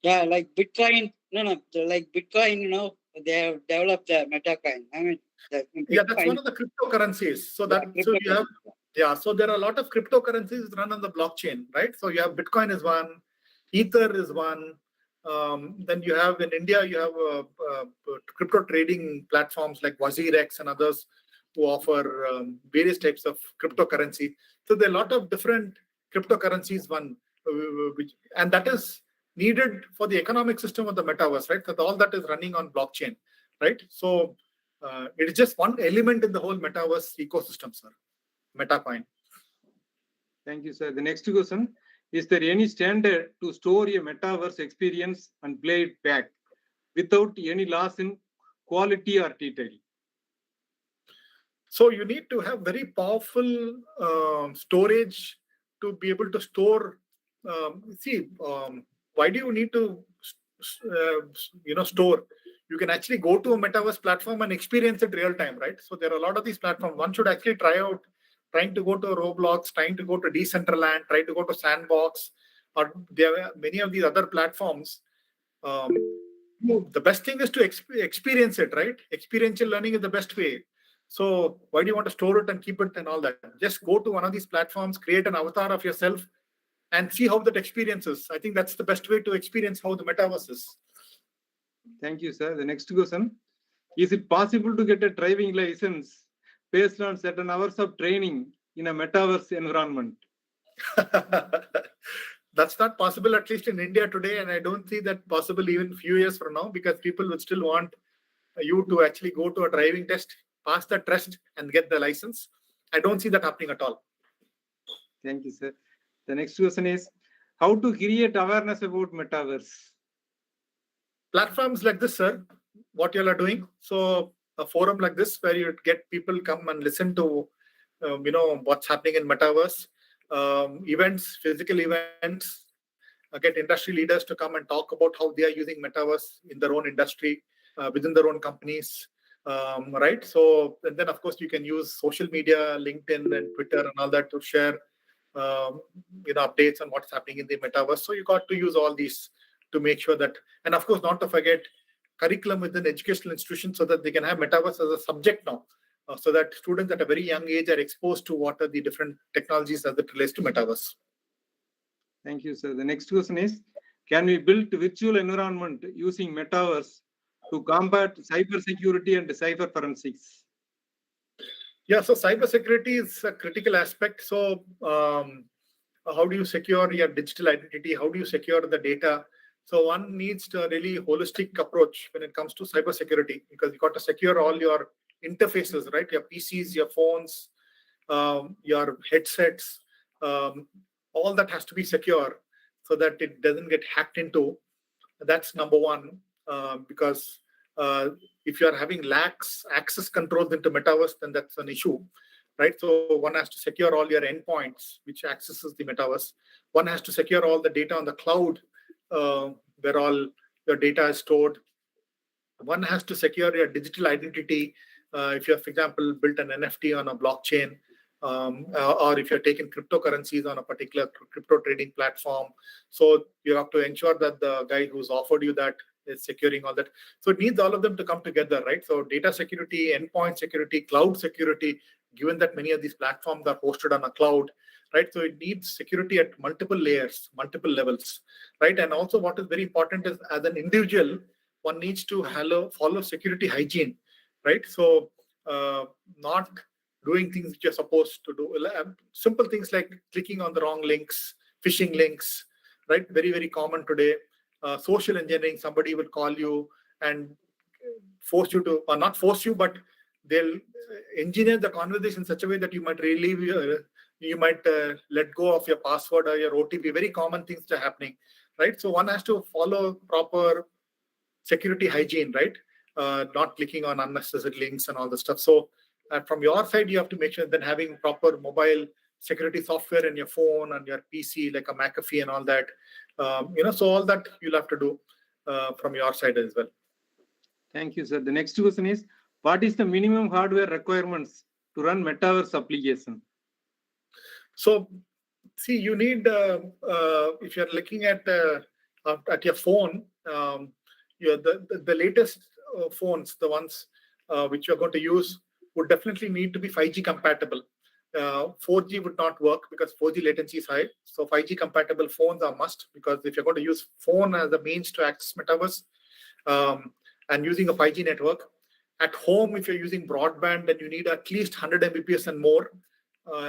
Yeah, like Bitcoin. No, like Bitcoin, they have developed the MetaCoin. I mean, that's one of the cryptocurrencies. So so there are a lot of cryptocurrencies run on the blockchain, right? So you have Bitcoin is one, Ether is one. Then you have in India, you have crypto trading platforms like WazirX and others who offer various types of cryptocurrency. So there are a lot of different cryptocurrencies, and that is needed for the economic system of the Metaverse, right? So all that is running on blockchain, right? So it is just one element in the whole Metaverse ecosystem, sir. MetaCoin. Thank you, sir. The next question, is there any standard to store a Metaverse experience and play it back without any loss in quality or detail? So you need to have very powerful storage to be able to store. Why do you need to store? you can actually go to a metaverse platform and experience it real time, right? So there are a lot of these platforms. One should actually try out trying to go to Roblox, trying to go to Decentraland, try to go to Sandbox, or there are many of these other platforms. The best thing is to experience it, right? Experiential learning is the best way. So why do you want to store it and keep it and all that? Just go to one of these platforms, create an avatar of yourself, and see how that experience is. I think that's the best way to experience how the metaverse is. Thank you, sir. The next question. Is it possible to get a driving license based on certain hours of training in a metaverse environment? That's not possible, at least in India today, and I don't see that possible even a few years from now, because people would still want you to actually go to a driving test, pass the test, and get the license. I don't see that happening at all. Thank you, sir. The next question is, how to create awareness about metaverse? Platforms like this, sir, what you all are doing. So a forum like this where you get people come and listen to, what's happening in metaverse. Events, physical events, get industry leaders to come and talk about how they are using metaverse in their own industry, within their own companies, right? So, and then of course you can use social media, LinkedIn and Twitter and all that to share, updates on what's happening in the metaverse. So you got to use all these to make sure that, and of course not to forget curriculum within educational institutions so that they can have metaverse as a subject now. So that students at a very young age are exposed to what are the different technologies as it relates to metaverse. Thank you, sir. The next question is, can we build virtual environment using metaverse to combat cybersecurity and cyber forensics? Yeah, so cybersecurity is a critical aspect. So how do you secure your digital identity? How do you secure the data? So one needs to really holistic approach when it comes to cybersecurity, because you got to secure all your interfaces, right? Your PCs, your phones, your headsets, all that has to be secure so that it doesn't get hacked into. That's number one, because if you are having lax access controls into metaverse, then that's an issue, right? So one has to secure all your endpoints, which accesses the metaverse. One has to secure all the data on the cloud, where all your data is stored. One has to secure your digital identity. If you have, for example, built an NFT on a blockchain, or if you're taking cryptocurrencies on a particular crypto trading platform. So you have to ensure that the guy who's offered you that is securing all that. So it needs all of them to come together, right? So data security, endpoint security, cloud security, given that many of these platforms are hosted on a cloud, right? So it needs security at multiple layers, multiple levels, right? And also what is very important is, as an individual, one needs to follow security hygiene, right? So not doing things which you're supposed to do. Simple things like clicking on the wrong links, phishing links, right? Very, very common today. Social engineering, somebody will call you and force you to, or not force you, but they'll engineer the conversation in such a way that you might let go of your password or your OTP. Very common things are happening, right? So one has to follow proper security hygiene, right? Not clicking on unnecessary links and all the stuff. So from your side, you have to make sure that having proper mobile security software in your phone and your PC, like a McAfee and all that, so all that you'll have to do from your side as well. Thank you, sir. The next question is, what is the minimum hardware requirements to run metaverse application? So, see, you need, if you're looking at your phone, the latest phones, the ones which you're going to use, would definitely need to be 5G compatible. 4G would not work because 4G latency is high. So 5G compatible phones are must, because if you're going to use phone as a means to access metaverse, and using a 5G network, at home, if you're using broadband, then you need at least 100 Mbps and more.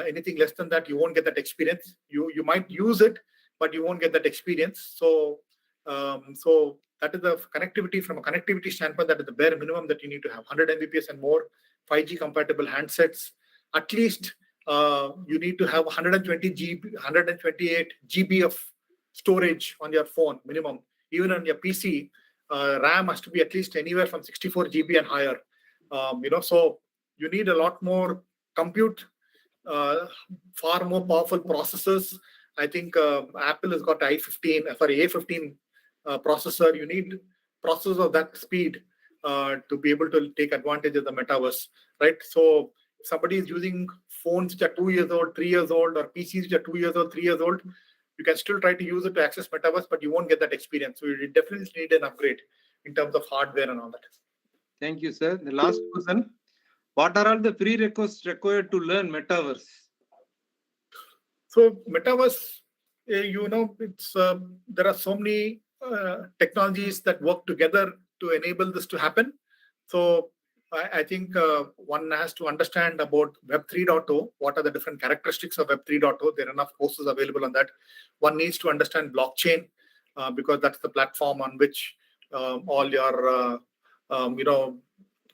Anything less than that, you won't get that experience. You might use it, but you won't get that experience. So that is the connectivity. From a connectivity standpoint, that is the bare minimum that you need to have. 100 Mbps and more, 5G compatible handsets. At least you need to have 128 GB of storage on your phone minimum. Even on your PC, RAM has to be at least anywhere from 64 GB and higher. So you need a lot more compute, far more powerful processors. I think Apple has got A15 processor. You need processors of that speed. to be able to take advantage of the metaverse, right? So if somebody is using phones which are 2 years old, 3 years old, or PCs which are 2 years old, 3 years old, you can still try to use it to access metaverse, but you won't get that experience. So you definitely need an upgrade in terms of hardware and all that. Thank you, sir. The last question. What are all the prerequisites required to learn metaverse? So metaverse, it's there are so many technologies that work together to enable this to happen. So I think one has to understand about Web 3.0. What are the different characteristics of Web 3.0? There are enough courses available on that. One needs to understand blockchain because that's the platform on which all your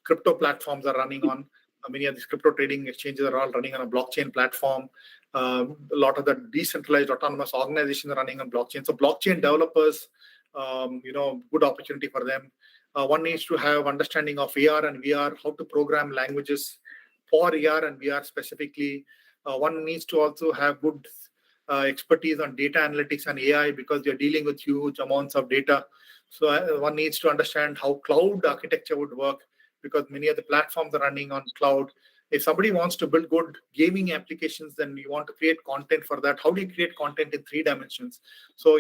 crypto platforms are running on. Many of these crypto trading exchanges are all running on a blockchain platform. A lot of the decentralized autonomous organizations are running on blockchain. So blockchain developers, good opportunity for them. One needs to have understanding of AR and VR, how to program languages for AR and VR specifically. One needs to also have good expertise on data analytics and AI because you're dealing with huge amounts of data. So one needs to understand how cloud architecture would work because many of the platforms are running on cloud. If somebody wants to build good gaming applications, then you want to create content for that. How do you create content in 3 dimensions? So,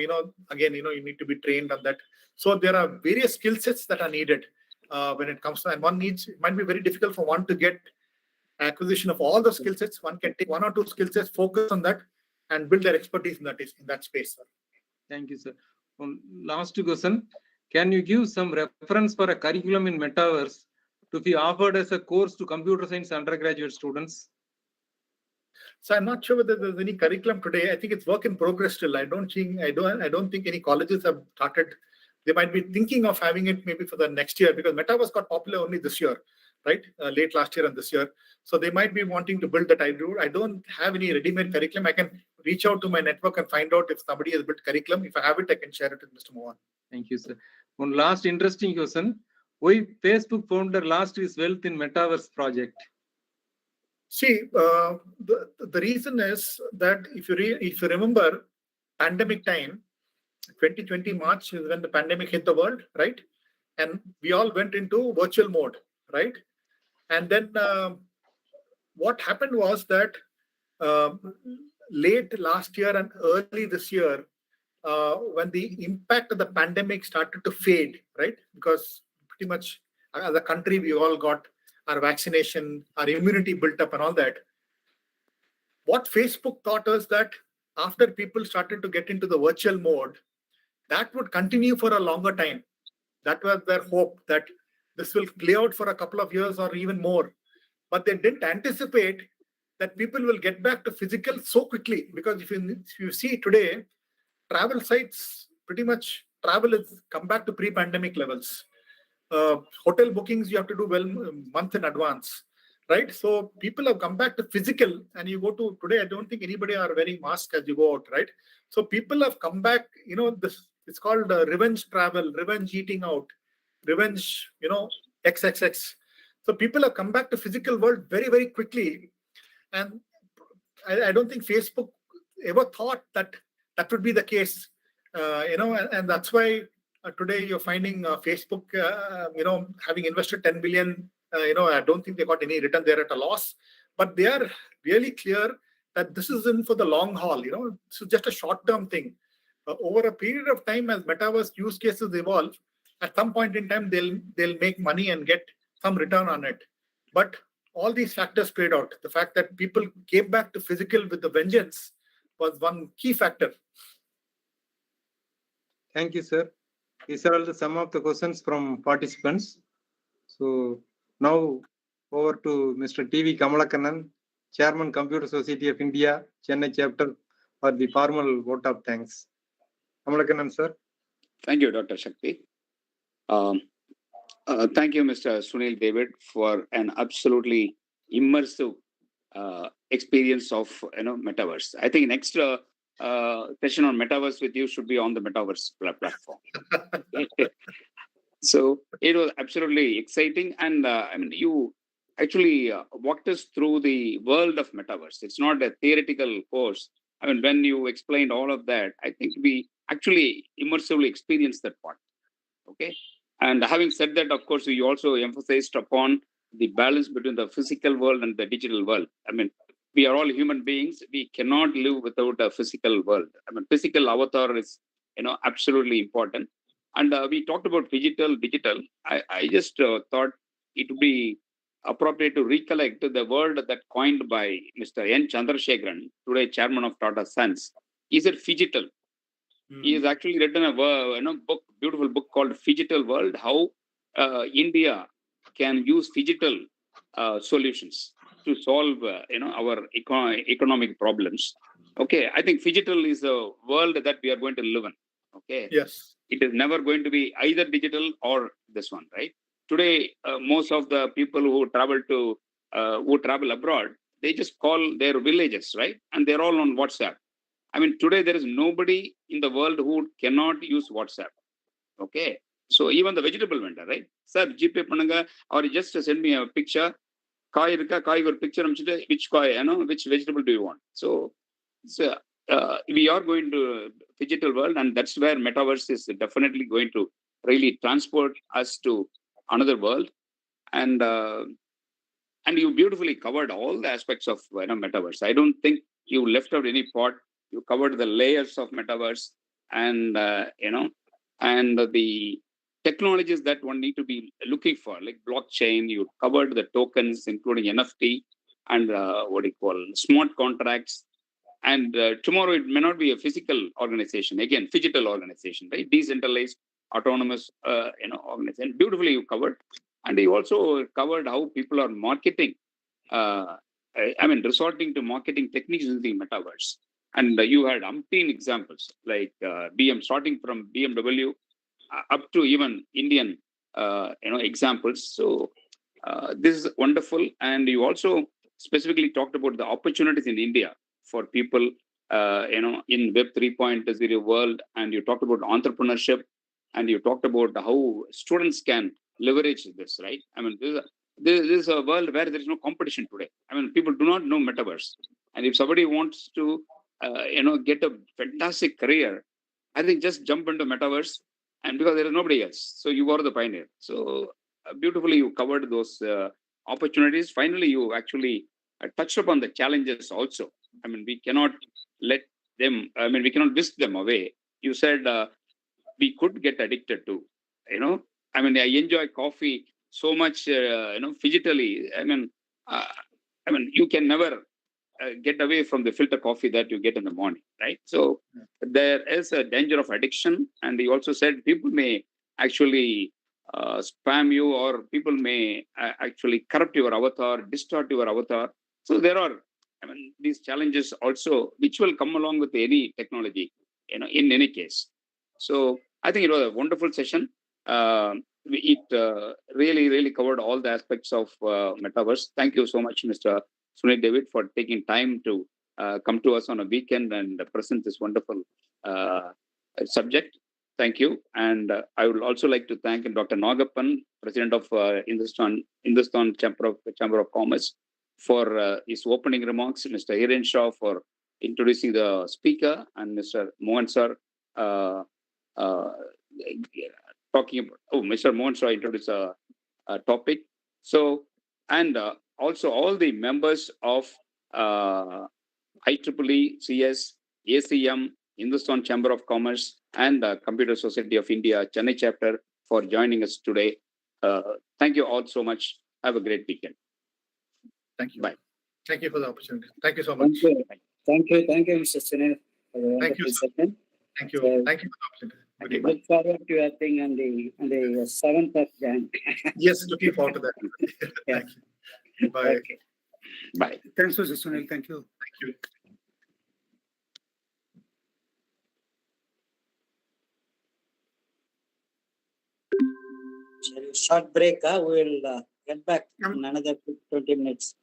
again, you need to be trained on that. So there are various skill sets that are needed when it comes to, and it might be very difficult for one to get acquisition of all the skill sets. One can take 1 or 2 skill sets, focus on that, and build their expertise in that space. Sir. Thank you, sir. Last question. Can you give some reference for a curriculum in Metaverse to be offered as a course to computer science undergraduate students? So I'm not sure whether there's any curriculum today. I think it's work in progress still. I don't think any colleges have started. They might be thinking of having it maybe for the next year because Metaverse got popular only this year, right? Late last year and this year. So they might be wanting to build that. I don't have any ready-made curriculum. I can reach out to my network and find out if somebody has built curriculum. If I have it, I can share it with Mr. Mohan. Thank you, sir. One last interesting question. Why Facebook founder lost his wealth in Metaverse project? See, the reason is that if you remember, pandemic time, 2020 March is when the pandemic hit the world, right? And we all went into virtual mode, right? And then what happened was that late last year and early this year, when the impact of the pandemic started to fade, right? Because pretty much as a country, we all got our vaccination, our immunity built up and all that. What Facebook thought is that after people started to get into the virtual mode, that would continue for a longer time. That was their hope that this will play out for a couple of years or even more. But they didn't anticipate that people will get back to physical so quickly. Because if you see today, travel sites, pretty much travel has come back to pre-pandemic levels. Hotel bookings, you have to do well a month in advance, right? So people have come back to physical, and you go to today, I don't think anybody are wearing masks as you go out, right? So people have come back, this it's called revenge travel, revenge eating out, revenge, XXX. So people have come back to physical world very, very quickly. And I don't think Facebook ever thought that would be the case, and that's why today you're finding Facebook, having invested 10 billion, I don't think they got any return there at a loss, but they are really clear that this isn't for the long haul, this is just a short-term thing. Over a period of time, as metaverse use cases evolve, at some point in time, they'll make money and get some return on it. But all these factors played out. The fact that people came back to physical with the vengeance was one key factor. Thank you, sir. These are all some of the questions from participants. So now over to Mr. T.V. Kamalakkannan, Chairman, Computer Society of India, Chennai chapter, for the formal vote of thanks. Kamalakkannan, sir. Thank you, Dr. Shakti. Thank you, Mr. Sunil David, for an absolutely immersive experience of metaverse. I think next session on metaverse with you should be on the metaverse platform. So it was absolutely exciting, and you actually walked us through the world of metaverse. It's not a theoretical course. When you explained all of that, I think we actually immersively experienced that part. Okay. And having said that, of course, we also emphasized upon the balance between the physical world and the digital world. I mean, we are all human beings. We cannot live without a physical world. I mean, physical avatar is, absolutely important. And we talked about digital. I just thought it would be appropriate to recollect the word that coined by Mr. N. Chandrasekharan, today chairman of Tata Sons. He said phygital. He has actually written a book, beautiful book called Phygital World, how India can use phygital solutions to solve our economic problems. Okay, I think phygital is a world that we are going to live in. Okay, Yes. it is never going to be either digital or this one, right? Today, most of the people who travel abroad, they just call their villages, right? And they're all on WhatsApp. I mean, today there is nobody in the world who cannot use WhatsApp. Okay. So even the vegetable vendor, right? Sir, GPay pananga, or just send me a picture. Kai or picture, which koi, which vegetable do you want? So we are going to digital world, and that's where Metaverse is definitely going to really transport us to another world. And you beautifully covered all the aspects of Metaverse. I don't think you left out any part. You covered the layers of Metaverse, and and the technologies that one need to be looking for, like blockchain. You covered the tokens, including NFT and what do you call smart contracts. And tomorrow it may not be a physical organization, again, phygital organization, right? Decentralized, autonomous, organization. Beautifully you covered. And you also covered how people are marketing, resorting to marketing techniques in the metaverse. And you had umpteen examples, like starting from BMW up to even Indian, examples. So this is wonderful. And you also specifically talked about the opportunities in India for people, in Web 3.0 world. And you talked about entrepreneurship, and you talked about how students can leverage this, right? I mean, this is a world where there is no competition today. I mean, people do not know Metaverse. And if somebody wants to, get a fantastic career, I think just jump into Metaverse, and because there is nobody else. So you are the pioneer. So beautifully you covered those opportunities. Finally, you actually touched upon the challenges also. I mean, we cannot we cannot whisk them away. You said we could get addicted to, I enjoy coffee so much, physically. You can never get away from the filter coffee that you get in the morning, right? So there is a danger of addiction. And he also said people may actually spam you, or people may actually corrupt your avatar, distort your avatar. So there are, these challenges also, which will come along with any technology, in any case. So I think it was a wonderful session. It really, really covered all the aspects of Metaverse. Thank you so much, Mr. Sunil David, for taking time to come to us on a weekend and present this wonderful subject. Thank you. And I would also like to thank Dr. Nagappan, President of Hindustan Chamber of Commerce, for his opening remarks, Mr. Hiren Shah for introducing the speaker, and Mr. Mohan sir talking about, Mr. Mohan Shah introduced a topic. So, and also all the members of IEEE, CS, ACM, Hindustan Chamber of Commerce, and Computer Society of India, Chennai chapter, for joining us today. Thank you all so much. Have a great weekend. Thank you. Bye. Thank you for the opportunity. Thank you so much. Thank you, Mr. Sunil. Thank you, sir. Session. Thank you. So, Thank you for the opportunity. Good evening. Look forward to your thing on the 7th of Jan. Yes, looking forward to that. Yeah. Thank you. Bye. Okay. Bye. Thanks, Mr. Sunil. Thank you. Thank you. Short break. We will get back in another 20 minutes.